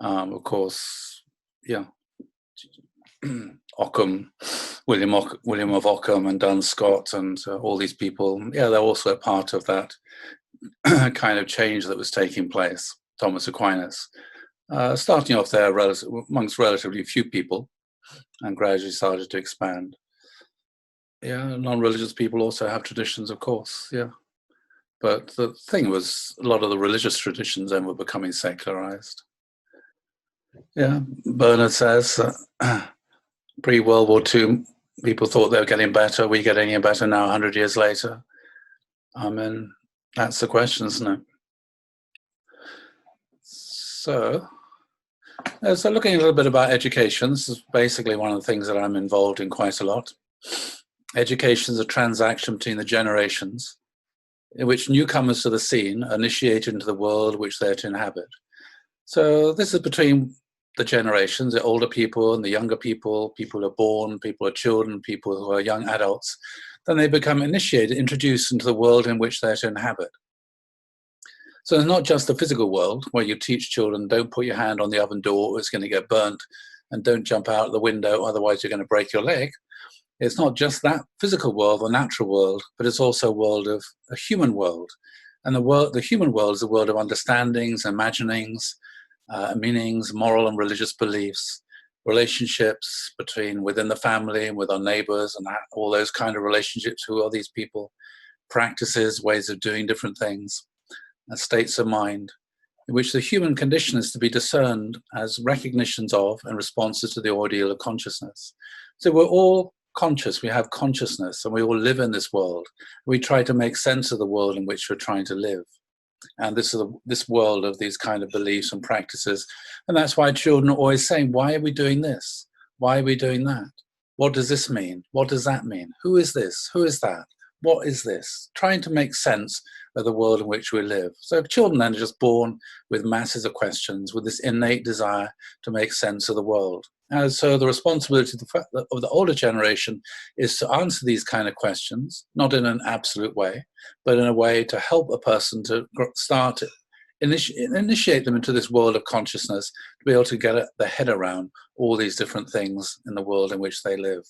A: Of course, yeah, Ockham, William of Ockham and Duns Scott and all these people, yeah, they're also a part of that kind of change that was taking place, Thomas Aquinas. Starting off there amongst relatively few people, and gradually started to expand. Yeah, non-religious people also have traditions, of course, yeah. But the thing was, a lot of the religious traditions then were becoming secularized. Yeah, Bernard says, pre-World War II, people thought they were getting better. Are we getting any better now, 100 years later? I mean, that's the question, isn't it? So looking a little bit about education, this is basically one of the things that I'm involved in quite a lot. Education is a transaction between the generations in which newcomers to the scene are initiated into the world which they're to inhabit. So this is between the generations, the older people and the younger people, people who are born, people who are children, people who are young adults. Then they become initiated, introduced into the world in which they're to inhabit. So it's not just the physical world where you teach children, don't put your hand on the oven door, it's going to get burnt, and don't jump out the window, otherwise you're going to break your leg. It's not just that physical world or natural world, but it's also a world of a human world. And the human world is a world of understandings, imaginings, meanings, moral and religious beliefs, relationships within the family and with our neighbors, and all those kind of relationships. Who are these people? Practices, ways of doing different things, and states of mind, in which the human condition is to be discerned as recognitions of and responses to the ordeal of consciousness. So we're all conscious, we have consciousness, and we all live in this world. We try to make sense of the world in which we're trying to live. And this is this world of these kind of beliefs and practices. And that's why children are always saying, why are we doing this? Why are we doing that? What does this mean? What does that mean? Who is this? Who is that? What is this? Trying to make sense of the world in which we live. So children then are just born with masses of questions, with this innate desire to make sense of the world. And so the responsibility of the older generation is to answer these kind of questions, not in an absolute way, but in a way to help a person to start to initiate them into this world of consciousness, to be able to get their head around all these different things in the world in which they live.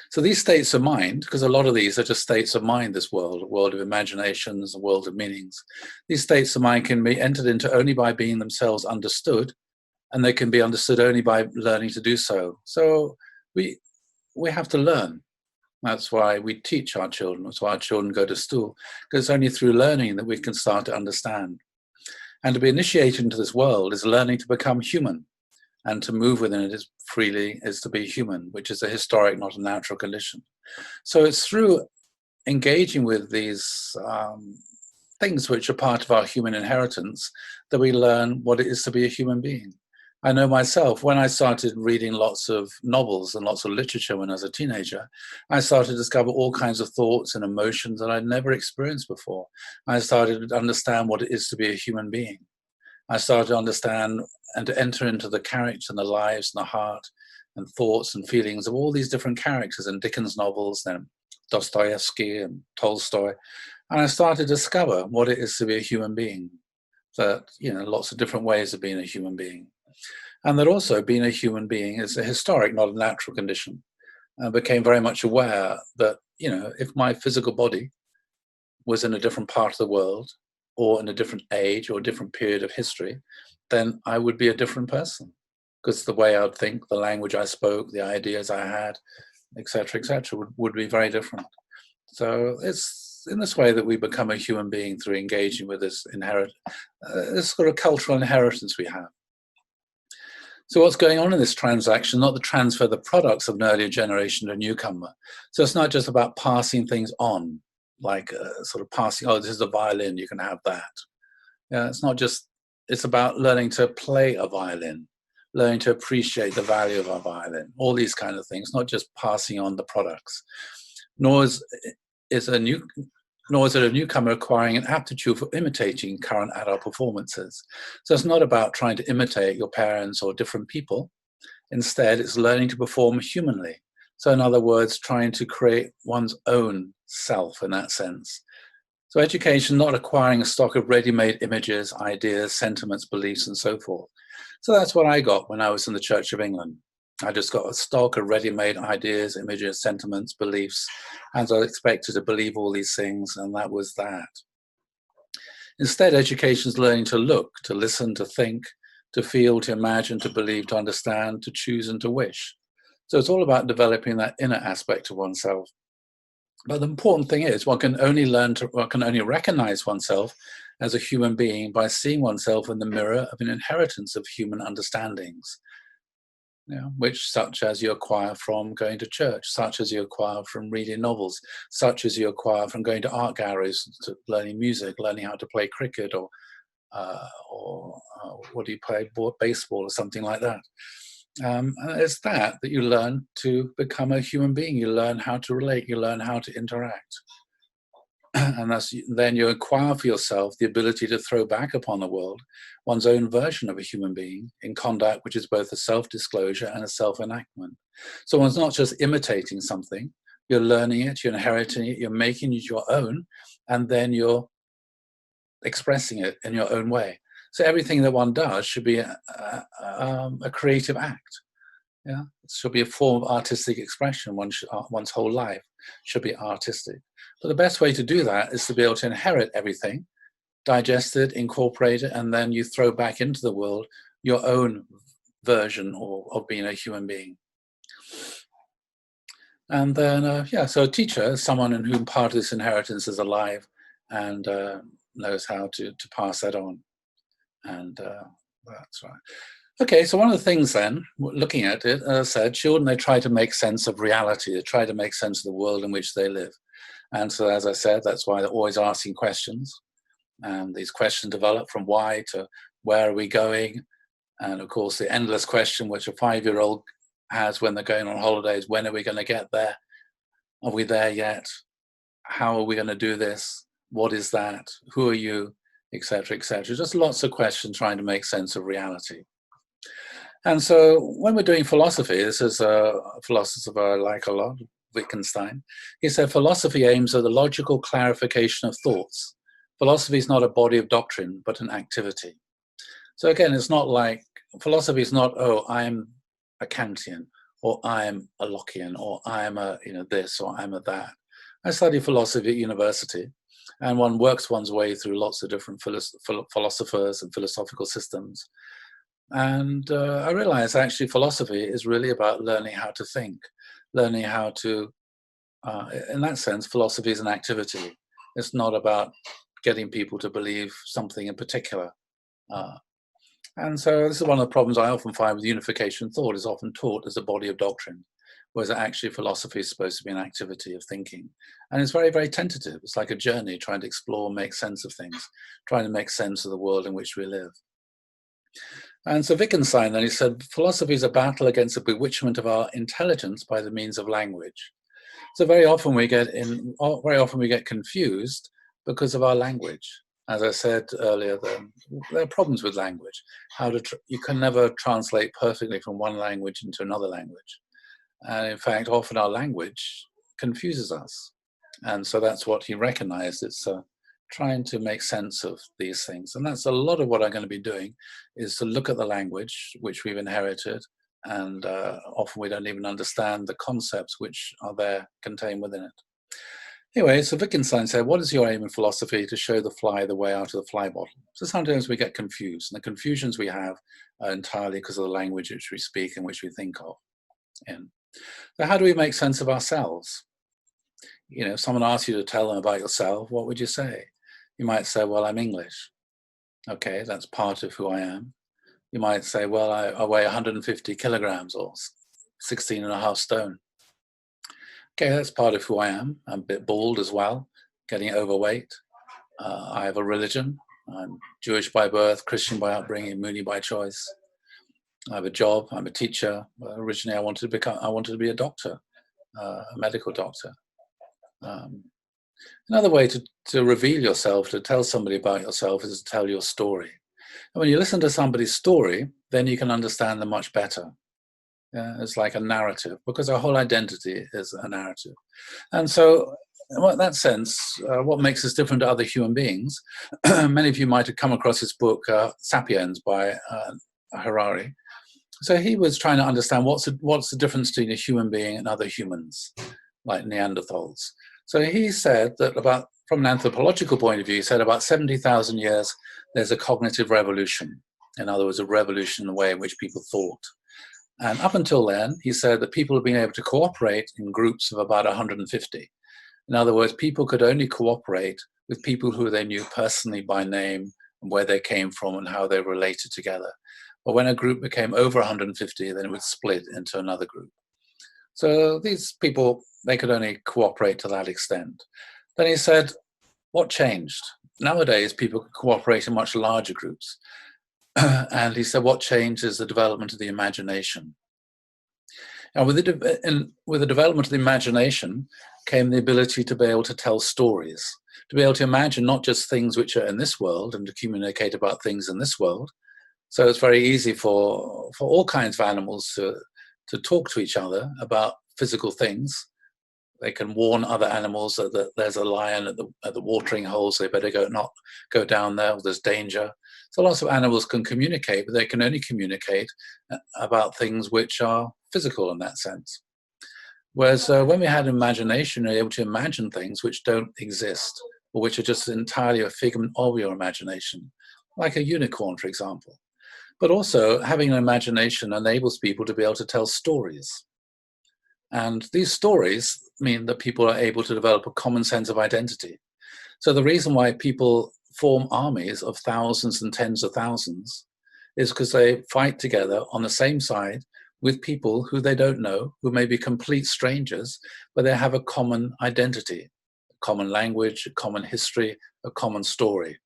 A: So these states of mind, because a lot of these are just states of mind, this world, a world of imaginations, a world of meanings, these states of mind can be entered into only by being themselves understood, and they can be understood only by learning to do so. So we have to learn. That's why we teach our children. That's why our children go to school, because it's only through learning that we can start to understand. And to be initiated into this world is learning to become human, and to move within it freely is to be human, which is a historic, not a natural condition. So it's through engaging with these things which are part of our human inheritance that we learn what it is to be a human being. I know myself, when I started reading lots of novels and lots of literature when I was a teenager, I started to discover all kinds of thoughts and emotions that I'd never experienced before. I started to understand what it is to be a human being. I started to understand and to enter into the character and the lives and the heart and thoughts and feelings of all these different characters in Dickens novels, then Dostoevsky and Tolstoy. And I started to discover what it is to be a human being. That, lots of different ways of being a human being. And that also being a human being is a historic, not a natural condition. I became very much aware that, if my physical body was in a different part of the world, or in a different age or a different period of history, then I would be a different person. Because the way I would think, the language I spoke, the ideas I had, etc., would be very different. So it's in this way that we become a human being, through engaging with this this sort of cultural inheritance we have. So what's going on in this transaction, not the transfer of the products of an earlier generation to a newcomer. So it's not just about passing things on, like sort of passing, oh, this is a violin, you can have that. Yeah, it's about learning to play a violin, learning to appreciate the value of a violin, all these kind of things, not just passing on the products. Nor is it a newcomer acquiring an aptitude for imitating current adult performances. So it's not about trying to imitate your parents or different people. Instead, it's learning to perform humanly. So in other words, trying to create one's own self in that sense. So education, not acquiring a stock of ready-made images, ideas, sentiments, beliefs, and so forth. So that's what I got when I was in the Church of England. I just got a stock of ready-made ideas, images, sentiments, beliefs, and I was expected to believe all these things, and that was that. Instead, education is learning to look, to listen, to think, to feel, to imagine, to believe, to understand, to choose, and to wish. So it's all about developing that inner aspect of oneself. But the important thing is one can only recognize oneself as a human being by seeing oneself in the mirror of an inheritance of human understandings, which such as you acquire from going to church, such as you acquire from reading novels, such as you acquire from going to art galleries, to learning music, learning how to play cricket, or what do you play, baseball or something like that. And it's that you learn to become a human being. You learn how to relate. You learn how to interact. And then you acquire for yourself the ability to throw back upon the world one's own version of a human being in conduct which is both a self-disclosure and a self-enactment. So one's not just imitating something, you're learning it, you're inheriting it, you're making it your own, and then you're expressing it in your own way. So everything that one does should be a creative act. Yeah, it should be a form of artistic expression. One's whole life should be artistic. But the best way to do that is to be able to inherit everything, digest it, incorporate it, and then you throw back into the world your own version of being a human being. And then, so a teacher is someone in whom part of this inheritance is alive and knows how to pass that on. And that's right. Okay, so one of the things then, looking at it, as I said, children, they try to make sense of reality. They try to make sense of the world in which they live. And so, as I said, that's why they're always asking questions. And these questions develop from why to where are we going? And of course, the endless question which a 5-year-old has when they're going on holidays, when are we going to get there? Are we there yet? How are we going to do this? What is that? Who are you? Etc., etc. Just lots of questions trying to make sense of reality. And so when we're doing philosophy, this is a philosopher I like a lot, Wittgenstein. He said, philosophy aims at the logical clarification of thoughts. Philosophy is not a body of doctrine, but an activity. So again, it's not like, philosophy is not, oh, I'm a Kantian, or I'm a Lockean, or I'm a this, or I'm a that. I studied philosophy at university, and one works one's way through lots of different philosophers and philosophical systems. And I realized actually philosophy is really about learning how to think, learning how to, in that sense, philosophy is an activity. It's not about getting people to believe something in particular. And so this is one of the problems I often find with unification thought, is often taught as a body of doctrine, whereas actually philosophy is supposed to be an activity of thinking. And it's very, very tentative. It's like a journey trying to explore, make sense of things, trying to make sense of the world in which we live. And so Wittgenstein then, he said, philosophy is a battle against the bewitchment of our intelligence by the means of language. So very often we get confused because of our language. As I said earlier, there are problems with language. You can never translate perfectly from one language into another language. And in fact, often our language confuses us. And so that's what he recognized. It's trying to make sense of these things. And that's a lot of what I'm going to be doing, is to look at the language which we've inherited, and often we don't even understand the concepts which are there contained within it. Anyway, so Wittgenstein said, what is your aim in philosophy? To show the fly the way out of the fly bottle. So sometimes we get confused, and the confusions we have are entirely because of the language which we speak and which we think of. So how do we make sense of ourselves? If someone asks you to tell them about yourself, what would you say? You might say, well, I'm English. Okay, that's part of who I am. You might say, well, I weigh 150 kilograms or 16 and a half stone. Okay, that's part of who I am. I'm a bit bald as well, getting overweight. I have a religion. I'm Jewish by birth, Christian by upbringing, Mooney by choice. I have a job. I'm a teacher. Originally, I wanted to be a doctor, a medical doctor. Another way to reveal yourself, to tell somebody about yourself, is to tell your story. And when you listen to somebody's story, then you can understand them much better. It's like a narrative, because our whole identity is a narrative. And so in that sense, what makes us different to other human beings, many of you might have come across his book, Sapiens by Harari. So he was trying to understand what's the difference between a human being and other humans, like Neanderthals. So he said that from an anthropological point of view, he said about 70,000 years, there's a cognitive revolution. In other words, a revolution in the way in which people thought. And up until then, he said that people have been able to cooperate in groups of about 150. In other words, people could only cooperate with people who they knew personally by name and where they came from and how they related together. But when a group became over 150, then it would split into another group. So these people, they could only cooperate to that extent. Then he said, what changed? Nowadays, people can cooperate in much larger groups. And he said, what changed is the development of the imagination. And with the development of the imagination came the ability to be able to tell stories, to be able to imagine not just things which are in this world and to communicate about things in this world. So it's very easy for all kinds of animals to talk to each other about physical things. They can warn other animals that there's a lion at the watering hole, so they better not go down there, or there's danger. So lots of animals can communicate, but they can only communicate about things which are physical in that sense. Whereas when we had imagination, you're able to imagine things which don't exist, or which are just entirely a figment of your imagination, like a unicorn, for example. But also, having an imagination enables people to be able to tell stories. And these stories mean that people are able to develop a common sense of identity. So the reason why people form armies of thousands and tens of thousands is because they fight together on the same side with people who they don't know, who may be complete strangers, but they have a common identity, a common language, a common history, a common story.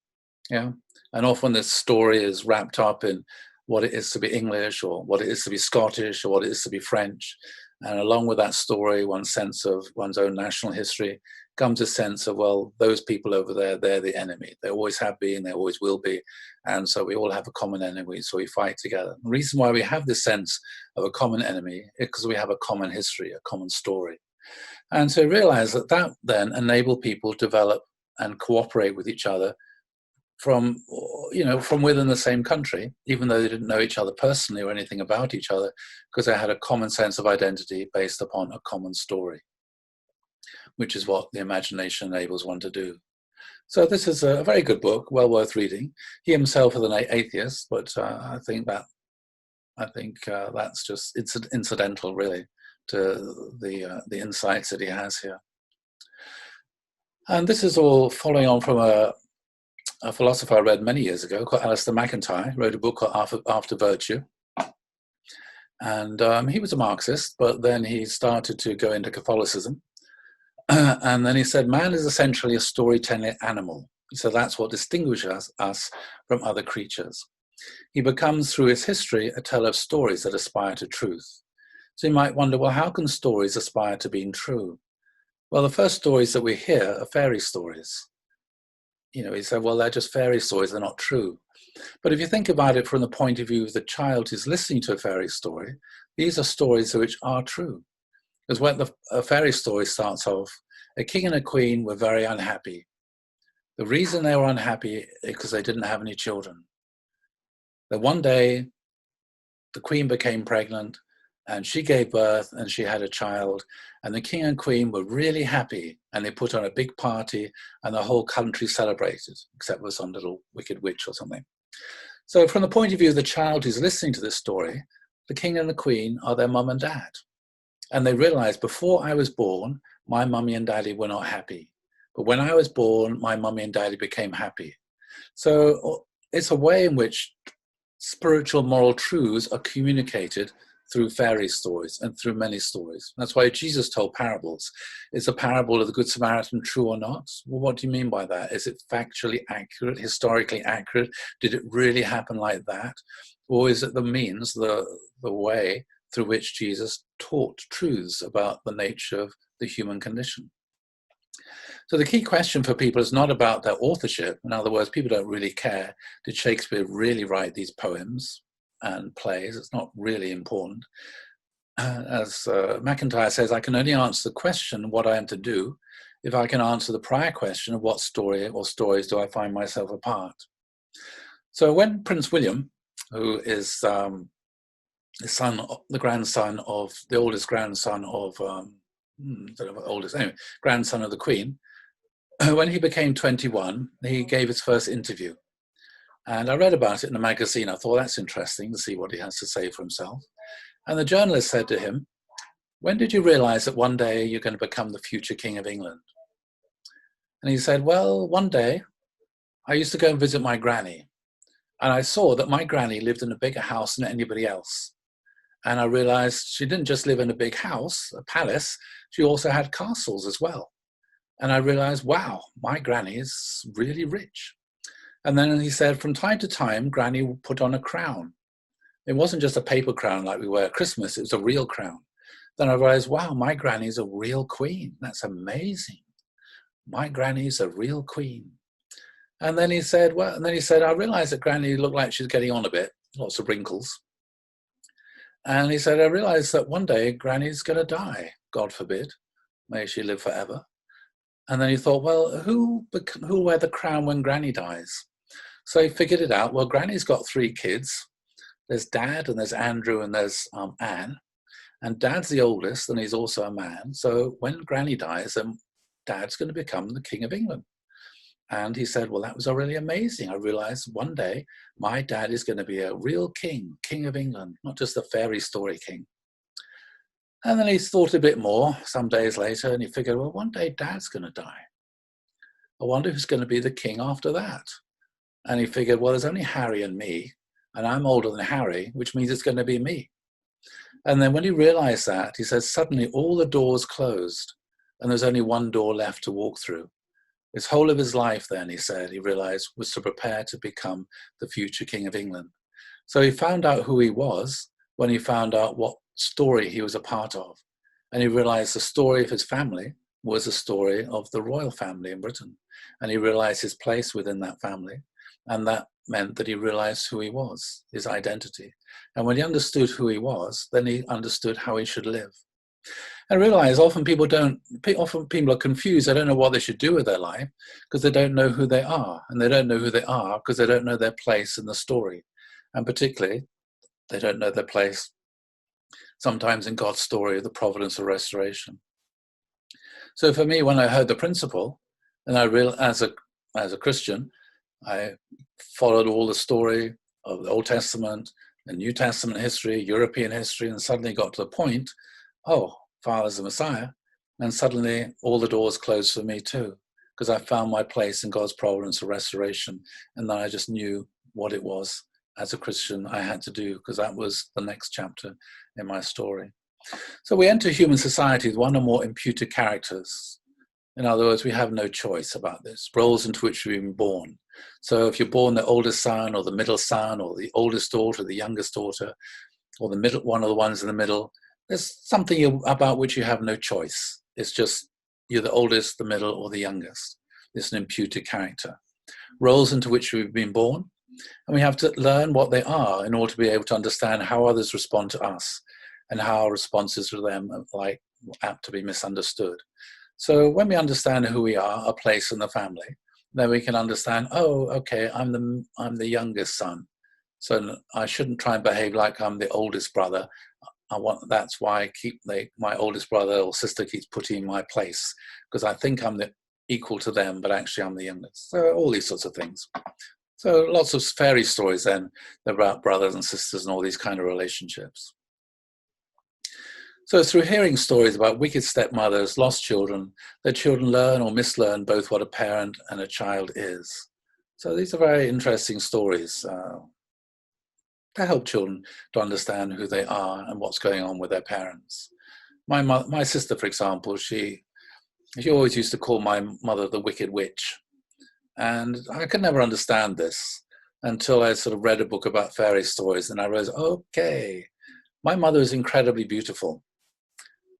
A: Yeah. And often this story is wrapped up in what it is to be English, or what it is to be Scottish, or what it is to be French. And along with that story, one's sense of one's own national history comes a sense of, well, those people over there, they're the enemy. They always have been, they always will be. And so we all have a common enemy, so we fight together. The reason why we have this sense of a common enemy is because we have a common history, a common story. And so realize that then enable people to develop and cooperate with each other from within the same country, even though they didn't know each other personally or anything about each other, because they had a common sense of identity based upon a common story, which is what the imagination enables one to do. So this is a very good book, well worth reading. He himself is an atheist, but I think that's just incidental, really, to the insights that he has here. And this is all following on from a philosopher I read many years ago called Alistair MacIntyre. Wrote a book called After Virtue. And he was a Marxist, but then he started to go into Catholicism. And then he said, man is essentially a storytelling animal. So that's what distinguishes us from other creatures. He becomes, through his history, a teller of stories that aspire to truth. So you might wonder, well, how can stories aspire to being true? Well, the first stories that we hear are fairy stories. He said, well, they're just fairy stories, they're not true. But if you think about it from the point of view of the child who's listening to a fairy story, these are stories which are true. Because when a fairy story starts off, a king and a queen were very unhappy. The reason they were unhappy is because they didn't have any children. Then one day, the queen became pregnant, and she gave birth, and she had a child, and the king and queen were really happy, and they put on a big party, and the whole country celebrated, except for some little wicked witch or something. So from the point of view of the child who's listening to this story, the king and the queen are their mum and dad. And they realize, before I was born, my mummy and daddy were not happy. But when I was born, my mummy and daddy became happy. So it's a way in which spiritual moral truths are communicated through fairy stories and through many stories. That's why Jesus told parables. Is the parable of the Good Samaritan true or not? Well, what do you mean by that? Is it factually accurate, historically accurate? Did it really happen like that? Or is it the means, the way through which Jesus taught truths about the nature of the human condition? So the key question for people is not about their authorship. In other words, people don't really care. Did Shakespeare really write these poems and plays? It's not really important. As MacIntyre says, I can only answer the question, what I am to do, if I can answer the prior question of what story or stories do I find myself a part. So when Prince William, who is the grandson of the oldest grandson of grandson of the Queen, when he became 21, he gave his first interview. And I read about it in a magazine. I thought that's interesting to see what he has to say for himself. And the journalist said to him, "When did you realize that one day you're going to become the future King of England?" And he said, "Well, one day I used to go and visit my granny. And I saw that my granny lived in a bigger house than anybody else. And I realized she didn't just live in a big house, a palace, she also had castles as well. And I realized, wow, my granny is really rich." And then he said, from time to time, Granny would put on a crown. It wasn't just a paper crown like we wear at Christmas, it was a real crown. Then I realized, wow, my granny's a real queen. That's amazing. My granny's a real queen. And then he said, I realized that Granny looked like she's getting on a bit, lots of wrinkles. And he said, I realized that one day Granny's going to die, God forbid. May she live forever. And then he thought, well, who'll wear the crown when Granny dies? So he figured it out. Well, Granny's got 3 kids. There's Dad, and there's Andrew, and there's Anne. And Dad's the oldest, and he's also a man. So when Granny dies, then Dad's going to become the King of England. And he said, well, that was really amazing. I realized one day my dad is going to be a real king, King of England, not just a fairy story king. And then he thought a bit more some days later, and he figured, well, one day Dad's going to die. I wonder who's going to be the king after that. And he figured, well, there's only Harry and me, and I'm older than Harry, which means it's going to be me. And then when he realized that, he says, suddenly all the doors closed, and there's only one door left to walk through. His whole of his life then, he said, he realized, was to prepare to become the future King of England. So he found out who he was when he found out what story he was a part of. And he realized the story of his family was a story of the royal family in Britain. And he realized his place within that family. And that meant that he realized who he was, his identity. And when he understood who he was, then he understood how he should live. I realize often people are confused. They don't know what they should do with their life because they don't know who they are. And they don't know who they are because they don't know their place in the story. And particularly, they don't know their place sometimes in God's story of the providence of restoration. So for me, when I heard the principle, and I realized as a Christian, I followed all the story of the Old Testament, the New Testament history, European history, and suddenly got to the point, oh, Father's the Messiah, and suddenly all the doors closed for me too, because I found my place in God's providence of restoration, and then I just knew what it was as a Christian I had to do, because that was the next chapter in my story. So we enter human society with one or more imputed characters. In other words, we have no choice about this, roles into which we've been born. So if you're born the oldest son or the middle son or the oldest daughter, the youngest daughter, or the middle, one of the ones in the middle, there's something about which you have no choice. It's just you're the oldest, the middle, or the youngest. It's an imputed character. Roles into which we've been born, and we have to learn what they are in order to be able to understand how others respond to us and how our responses to them are apt to be misunderstood. So when we understand who we are, our place in the family, then we can understand, oh, okay, I'm the youngest son. So I shouldn't try and behave like I'm the oldest brother. That's why my oldest brother or sister keeps putting in my place, because I think I'm equal to them, but actually I'm the youngest. So all these sorts of things. So lots of fairy stories then about brothers and sisters and all these kind of relationships. So through hearing stories about wicked stepmothers, lost children, their children learn or mislearn both what a parent and a child is. So these are very interesting stories to help children to understand who they are and what's going on with their parents. My sister, for example, she always used to call my mother the Wicked Witch. And I could never understand this until I sort of read a book about fairy stories, and I realized, okay, my mother is incredibly beautiful.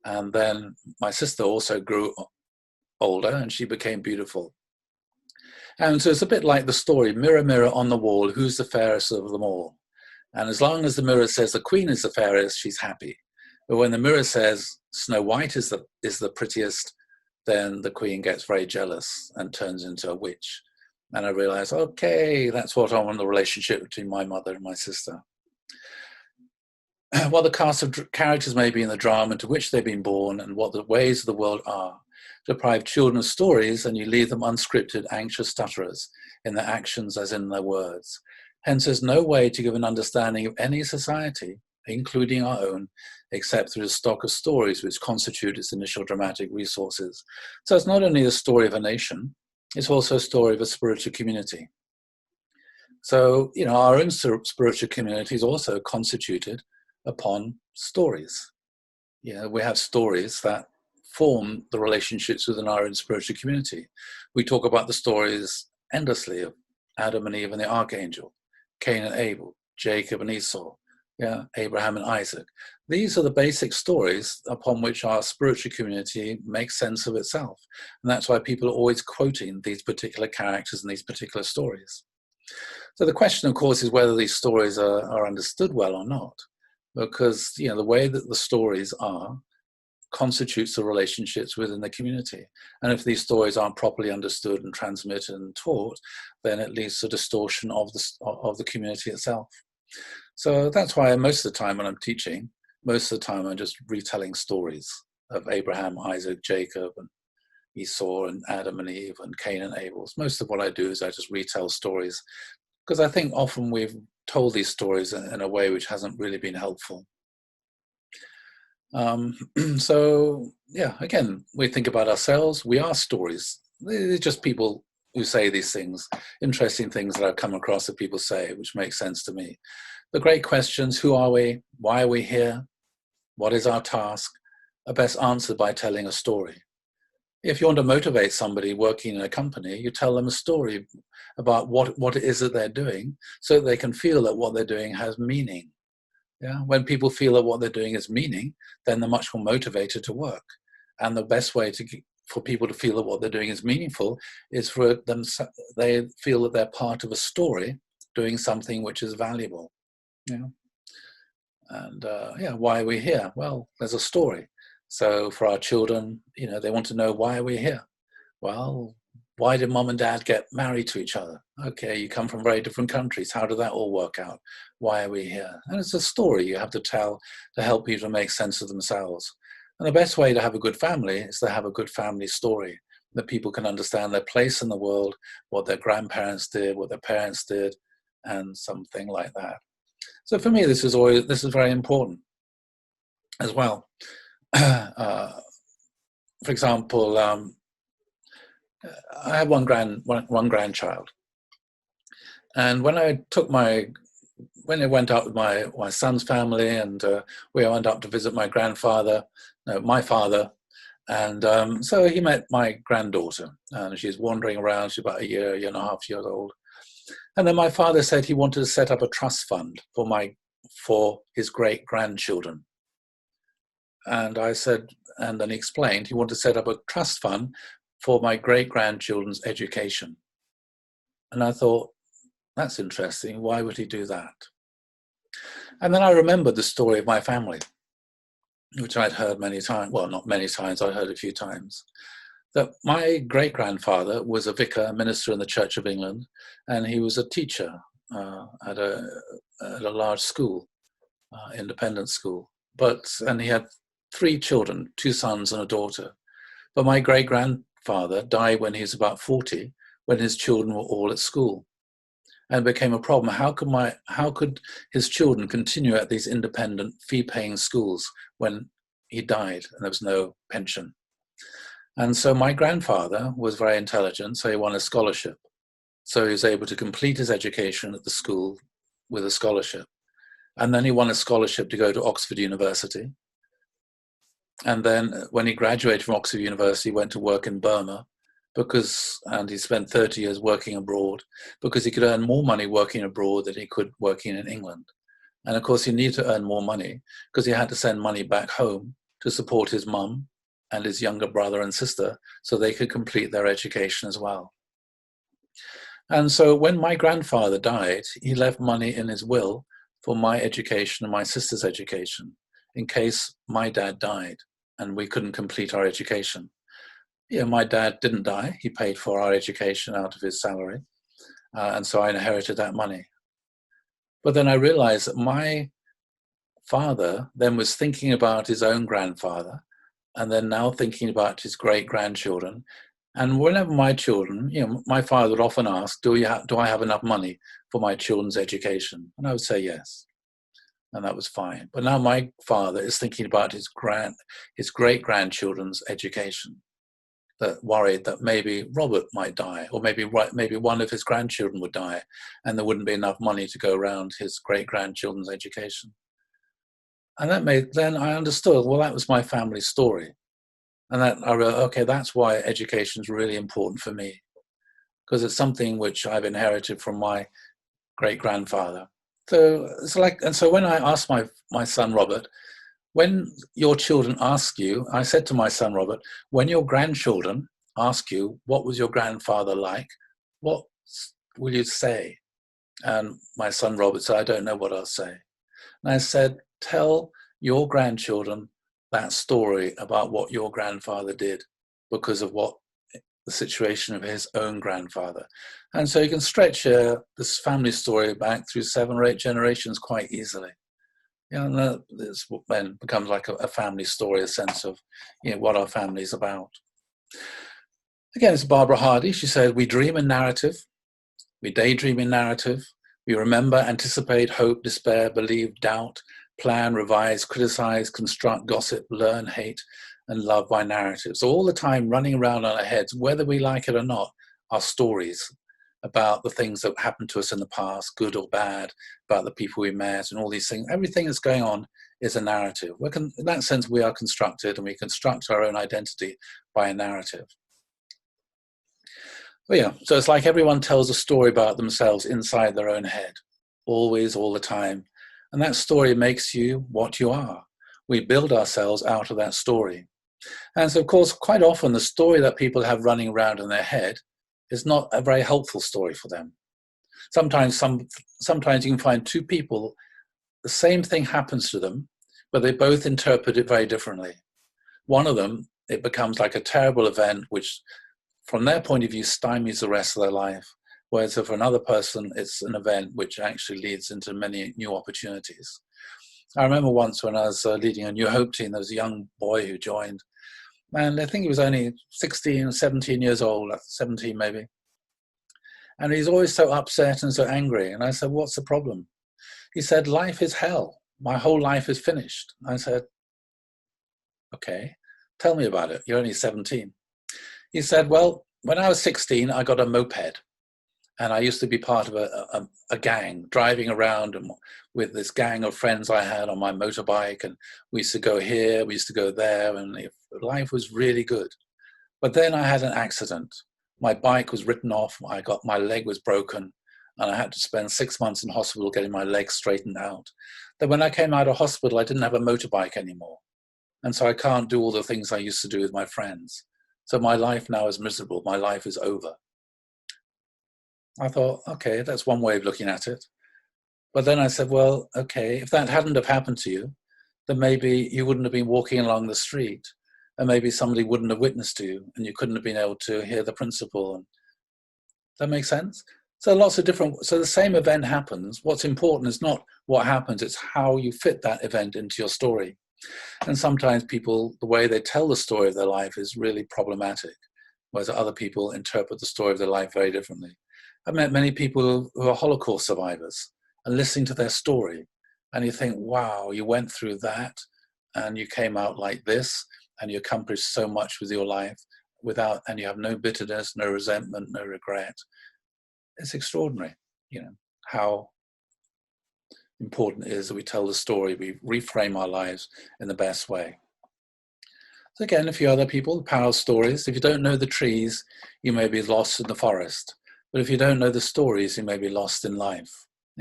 A: And then my sister also grew older and she became beautiful. And so it's a bit like the story, mirror, mirror on the wall, who's the fairest of them all? And as long as the mirror says the queen is the fairest, she's happy. But when the mirror says Snow White is the prettiest, then the queen gets very jealous and turns into a witch. And I realized, okay, that's what I want the relationship between my mother and my sister. What the cast of characters may be in the drama into which they've been born and what the ways of the world are, deprive children of stories and you leave them unscripted, anxious stutterers in their actions as in their words. Hence, there's no way to give an understanding of any society, including our own, except through the stock of stories which constitute its initial dramatic resources. So it's not only the story of a nation, it's also a story of a spiritual community. So, our own spiritual community is also constituted upon stories. We have stories that form the relationships within our own spiritual community. We talk about the stories endlessly of Adam and Eve and the archangel, Cain and Abel, Jacob and Esau, Abraham and Isaac. These are the basic stories upon which our spiritual community makes sense of itself. And that's why people are always quoting these particular characters and these particular stories. So the question, of course, is whether these stories are understood well or not, because the way that the stories are constitutes the relationships within the community. And if these stories aren't properly understood and transmitted and taught, then it leads to distortion of the community itself. So that's why most of the time when I'm teaching, most of the time I'm just retelling stories of Abraham, Isaac, Jacob, and Esau, and Adam and Eve, and Cain and Abel. Most of what I do is I just retell stories, because I think often we've told these stories in a way which hasn't really been helpful. So, again, we think about ourselves. We are stories. They're just people who say these things, interesting things that I've come across that people say, which makes sense to me. The great questions, who are we? Why are we here? What is our task? Are best answered by telling a story. If you want to motivate somebody working in a company, you tell them a story about what it is that they're doing, so that they can feel that what they're doing has meaning. When people feel that what they're doing is meaning, then they're much more motivated to work. And the best way for people to feel that what they're doing is meaningful is for them, they feel that they're part of a story doing something which is valuable. And why are we here? Well, there's a story. So for our children, they want to know, why are we here? Well, why did mom and dad get married to each other? Okay, you come from very different countries. How did that all work out? Why are we here? And it's a story you have to tell to help people make sense of themselves. And the best way to have a good family is to have a good family story, that people can understand their place in the world, what their grandparents did, what their parents did, and something like that. So for me, this is very important as well. For example, I have one grandchild, and when I went out with my son's family, and we went up to visit my father, and so he met my granddaughter, and she's wandering around. She's about a year and a half years old, and then my father said he wanted to set up a trust fund for his great grandchildren. And I said, and then he explained he wanted to set up a trust fund for my great-grandchildren's education. And I thought, that's interesting. Why would he do that? And then I remembered the story of my family, which I'd heard many times. Well, not many times, I heard a few times. That my great-grandfather was a vicar, a minister in the Church of England, and he was a teacher at a large school, independent school. And he had 3 children, 2 sons and a daughter. But my great-grandfather died when he was about 40, when his children were all at school. And it became a problem. How could his children continue at these independent fee-paying schools when he died and there was no pension? And so my grandfather was very intelligent, so he won a scholarship. So he was able to complete his education at the school with a scholarship. And then he won a scholarship to go to Oxford University. And then when he graduated from Oxford University, he went to work in Burma, and he spent 30 years working abroad, because he could earn more money working abroad than he could working in England. And of course, he needed to earn more money because he had to send money back home to support his mum and his younger brother and sister so they could complete their education as well. And so when my grandfather died, he left money in his will for my education and my sister's education, in case my dad died and we couldn't complete our education. My dad didn't die. He paid for our education out of his salary. And so I inherited that money. But then I realized that my father then was thinking about his own grandfather and then now thinking about his great-grandchildren. And whenever my children, my father would often ask, do I have enough money for my children's education? And I would say yes. And that was fine. But now my father is thinking about his great-grandchildren's education, that worried that maybe Robert might die, or maybe one of his grandchildren would die, and there wouldn't be enough money to go around his great-grandchildren's education. And then I understood, well, that was my family story. And that I realized, okay, that's why education is really important for me, because it's something which I've inherited from my great-grandfather. So it's like, and so when I asked my son Robert, when your children ask you, I said to my son Robert, when your grandchildren ask you, what was your grandfather like? What will you say? And my son Robert said, I don't know what I'll say. And I said, tell your grandchildren that story about what your grandfather did because of what the situation of his own grandfather. And so you can stretch this family story back through 7 or 8 generations quite easily. And this then becomes like a family story, a sense of what our family is about. Again, it's Barbara Hardy. She said, we dream in narrative, we daydream in narrative, we remember, anticipate, hope, despair, believe, doubt, plan, revise, criticize, construct, gossip, learn, hate, and love by narrative. So all the time running around on our heads, whether we like it or not, are stories about the things that happened to us in the past, good or bad, about the people we met and all these things. Everything that's going on is a narrative. In that sense, we are constructed, and we construct our own identity by a narrative. But yeah, so it's like everyone tells a story about themselves inside their own head, always, all the time. And that story makes you what you are. We build ourselves out of that story. And so, of course, quite often the story that people have running around in their head is not a very helpful story for them. Sometimes you can find 2 people, the same thing happens to them, but they both interpret it very differently. One of them, it becomes like a terrible event, which from their point of view stymies the rest of their life. Whereas for another person, it's an event which actually leads into many new opportunities. I remember once when I was leading a New Hope team, there was a young boy who joined, and I think he was only 16, 17 years old, 17 maybe. And he's always so upset and so angry. And I said, what's the problem? He said, life is hell. My whole life is finished. I said, okay, tell me about it. You're only 17. He said, well, when I was 16, I got a moped. And I used to be part of a gang, driving around with this gang of friends I had on my motorbike. And we used to go here, we used to go there, and life was really good. But then I had an accident. My bike was written off, my leg was broken, and I had to spend 6 months in hospital getting my leg straightened out. Then when I came out of hospital, I didn't have a motorbike anymore. And so I can't do all the things I used to do with my friends. So my life now is miserable. My life is over. I thought, okay, that's one way of looking at it. But then I said, well, okay, if that hadn't have happened to you, then maybe you wouldn't have been walking along the street, and maybe somebody wouldn't have witnessed you, and you couldn't have been able to hear the principal. Does that make sense? So the same event happens. What's important is not what happens, it's how you fit that event into your story. And sometimes people, the way they tell the story of their life is really problematic, whereas other people interpret the story of their life very differently. I've met many people who are Holocaust survivors, and listening to their story, and you think, wow, you went through that, and you came out like this, and you accomplished so much with your life and you have no bitterness, no resentment, no regret. It's extraordinary, how important it is that we tell the story, we reframe our lives in the best way. So again, a few other people, the power of stories. If you don't know the trees, you may be lost in the forest. But if you don't know the stories, you may be lost in life.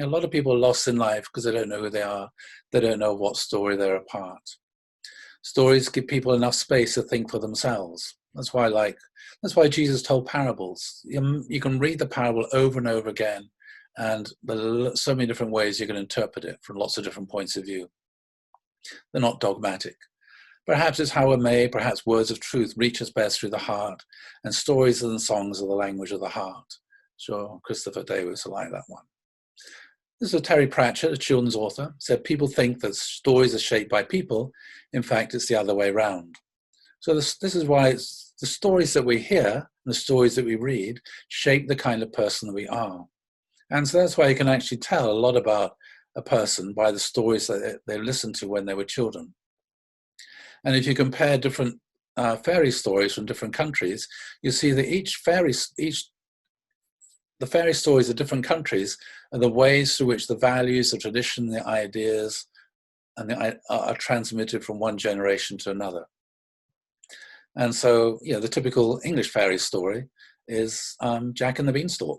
A: A lot of people are lost in life because they don't know who they are. They don't know what story they're a part. Stories give people enough space to think for themselves. That's why Jesus told parables. You can read the parable over and over again, and there are so many different ways you can interpret it from lots of different points of view. They're not dogmatic. Perhaps it's how it may, perhaps words of truth reach us best through the heart, and stories and songs are the language of the heart. Sure, Christopher Davis will like that one. This is Terry Pratchett, a children's author, said people think that stories are shaped by people. In fact, it's the other way around. So this is why it's the stories that we hear and the stories that we read shape the kind of person that we are. And so that's why you can actually tell a lot about a person by the stories that they listened to when they were children. And if you compare different fairy stories from different countries, you see that the fairy stories of different countries are the ways through which the values, the tradition, the ideas, and are transmitted from one generation to another. And so, the typical English fairy story is Jack and the Beanstalk.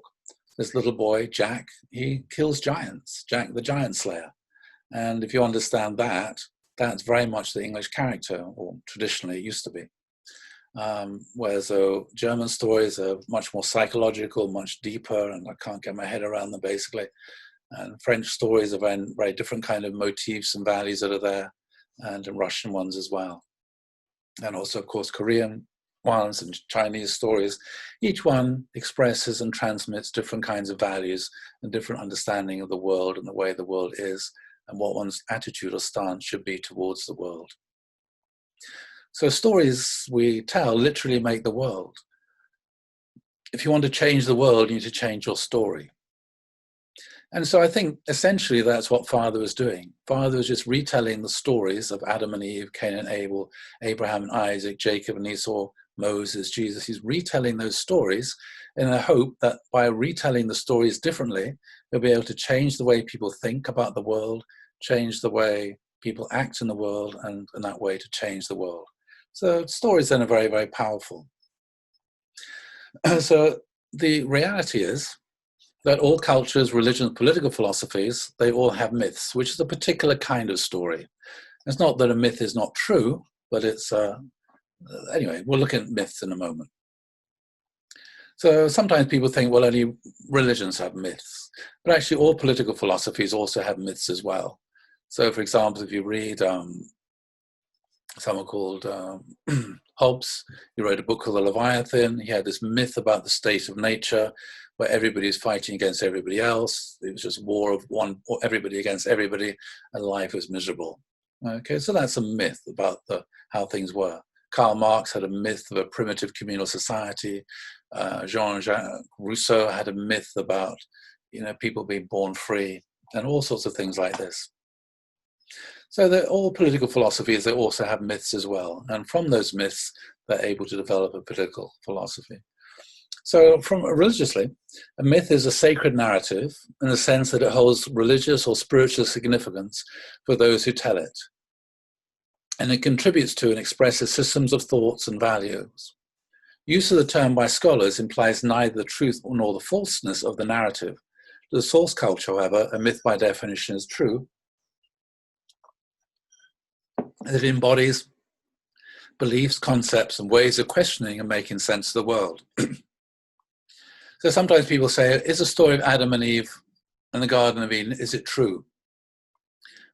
A: This little boy, Jack, he kills giants, Jack the Giant Slayer. And if you understand that, that's very much the English character, or traditionally it used to be. Whereas German stories are much more psychological, much deeper, and I can't get my head around them basically. And French stories are very, very different kind of motifs and values that are there, and Russian ones as well. And also, of course, Korean ones and Chinese stories. Each one expresses and transmits different kinds of values and different understanding of the world and the way the world is and what one's attitude or stance should be towards the world. So stories we tell literally make the world. If you want to change the world, you need to change your story. And so I think essentially that's what Father was doing. Father was just retelling the stories of Adam and Eve, Cain and Abel, Abraham and Isaac, Jacob and Esau, Moses, Jesus. He's retelling those stories in a hope that by retelling the stories differently, he'll be able to change the way people think about the world, change the way people act in the world, and in that way to change the world. So stories then are very, very powerful. So the reality is that all cultures, religions, political philosophies, they all have myths, which is a particular kind of story. It's not that a myth is not true, but it's, anyway, we'll look at myths in a moment. So sometimes people think, well, only religions have myths, but actually all political philosophies also have myths as well. So for example, if you read someone called Hobbes, he wrote a book called The Leviathan. He had this myth about the state of nature, where everybody's fighting against everybody else. It was just war of everybody against everybody, and life was miserable. Okay, so that's a myth about how things were. Karl Marx had a myth of a primitive communal society. Jean-Jacques Rousseau had a myth about, people being born free, and all sorts of things like this. So all political philosophies, they also have myths as well. And from those myths, they're able to develop a political philosophy. So religiously, a myth is a sacred narrative in the sense that it holds religious or spiritual significance for those who tell it. And it contributes to and expresses systems of thoughts and values. Use of the term by scholars implies neither the truth nor the falseness of the narrative. To the source culture, however, a myth by definition is true. It embodies beliefs, concepts, and ways of questioning and making sense of the world. So sometimes people say, is the story of Adam and Eve and the Garden of Eden, is it true?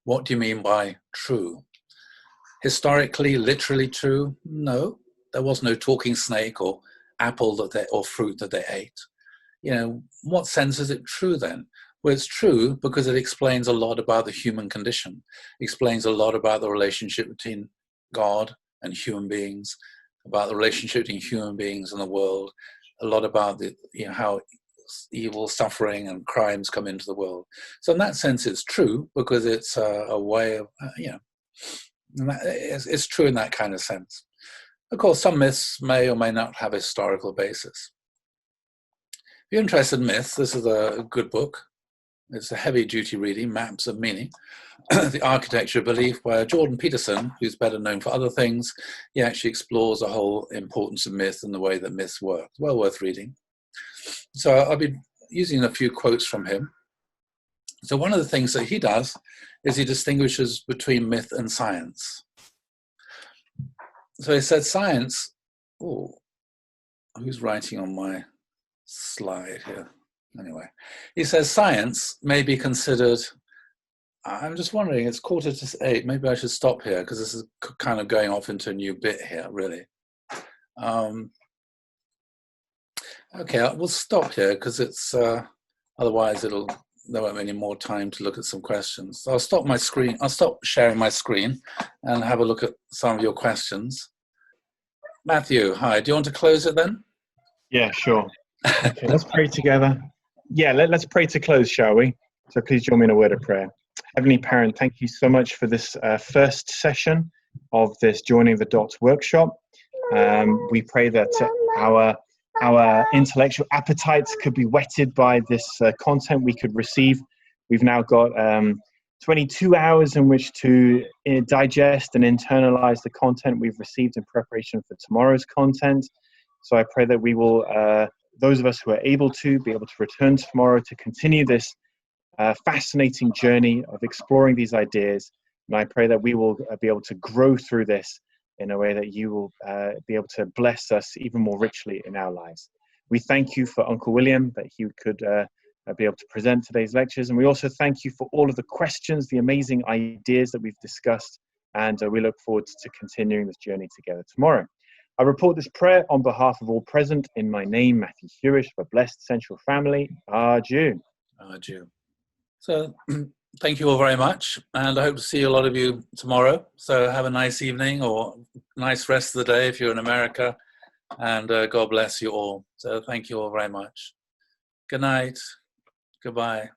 A: What do you mean by true? Historically, literally true? No, there was no talking snake or apple or fruit that they ate. What sense is it true then? Well, it's true because it explains a lot about the human condition. It explains a lot about the relationship between God and human beings, about the relationship between human beings and the world, a lot about how evil, suffering, and crimes come into the world. So in that sense, it's true because it's a way of, it's true in that kind of sense. Of course, some myths may or may not have a historical basis. If you're interested in myths, this is a good book. It's a heavy-duty reading, Maps of Meaning, The Architecture of Belief, where Jordan Peterson, who's better known for other things, he actually explores the whole importance of myth and the way that myths work. Well worth reading. So I'll be using a few quotes from him. So one of the things that he does is he distinguishes between myth and science. So he said science, who's writing on my slide here? Anyway, he says science may be considered, I'm just wondering, it's 7:45, maybe I should stop here because this is kind of going off into a new bit here, really. Okay, we'll stop here because it's, otherwise there won't be any more time to look at some questions. So I'll stop my screen, I'll stop sharing my screen and have a look at some of your questions. Matthew, hi. Do you want to close it then?
B: Yeah, sure. Okay, let's pray together. Yeah, let's pray to close, shall we? So please join me in a word of prayer. Heavenly Parent, thank you so much for this first session of this Joining the Dots workshop. We pray that our intellectual appetites could be whetted by this content we could receive. We've now got 22 hours in which to digest and internalize the content we've received in preparation for tomorrow's content. So I pray that we will, those of us who are able to, be able to return tomorrow to continue this fascinating journey of exploring these ideas. And I pray that we will be able to grow through this in a way that you will be able to bless us even more richly in our lives. We thank you for Uncle William, that he could be able to present today's lectures. And we also thank you for all of the questions, the amazing ideas that we've discussed. And we look forward to continuing this journey together tomorrow. I report this prayer on behalf of all present in my name, Matthew Hewish, for Blessed Central Family. Adieu.
A: Adieu. So thank you all very much. And I hope to see a lot of you tomorrow. So have a nice evening or nice rest of the day if you're in America. And God bless you all. So thank you all very much. Good night. Goodbye.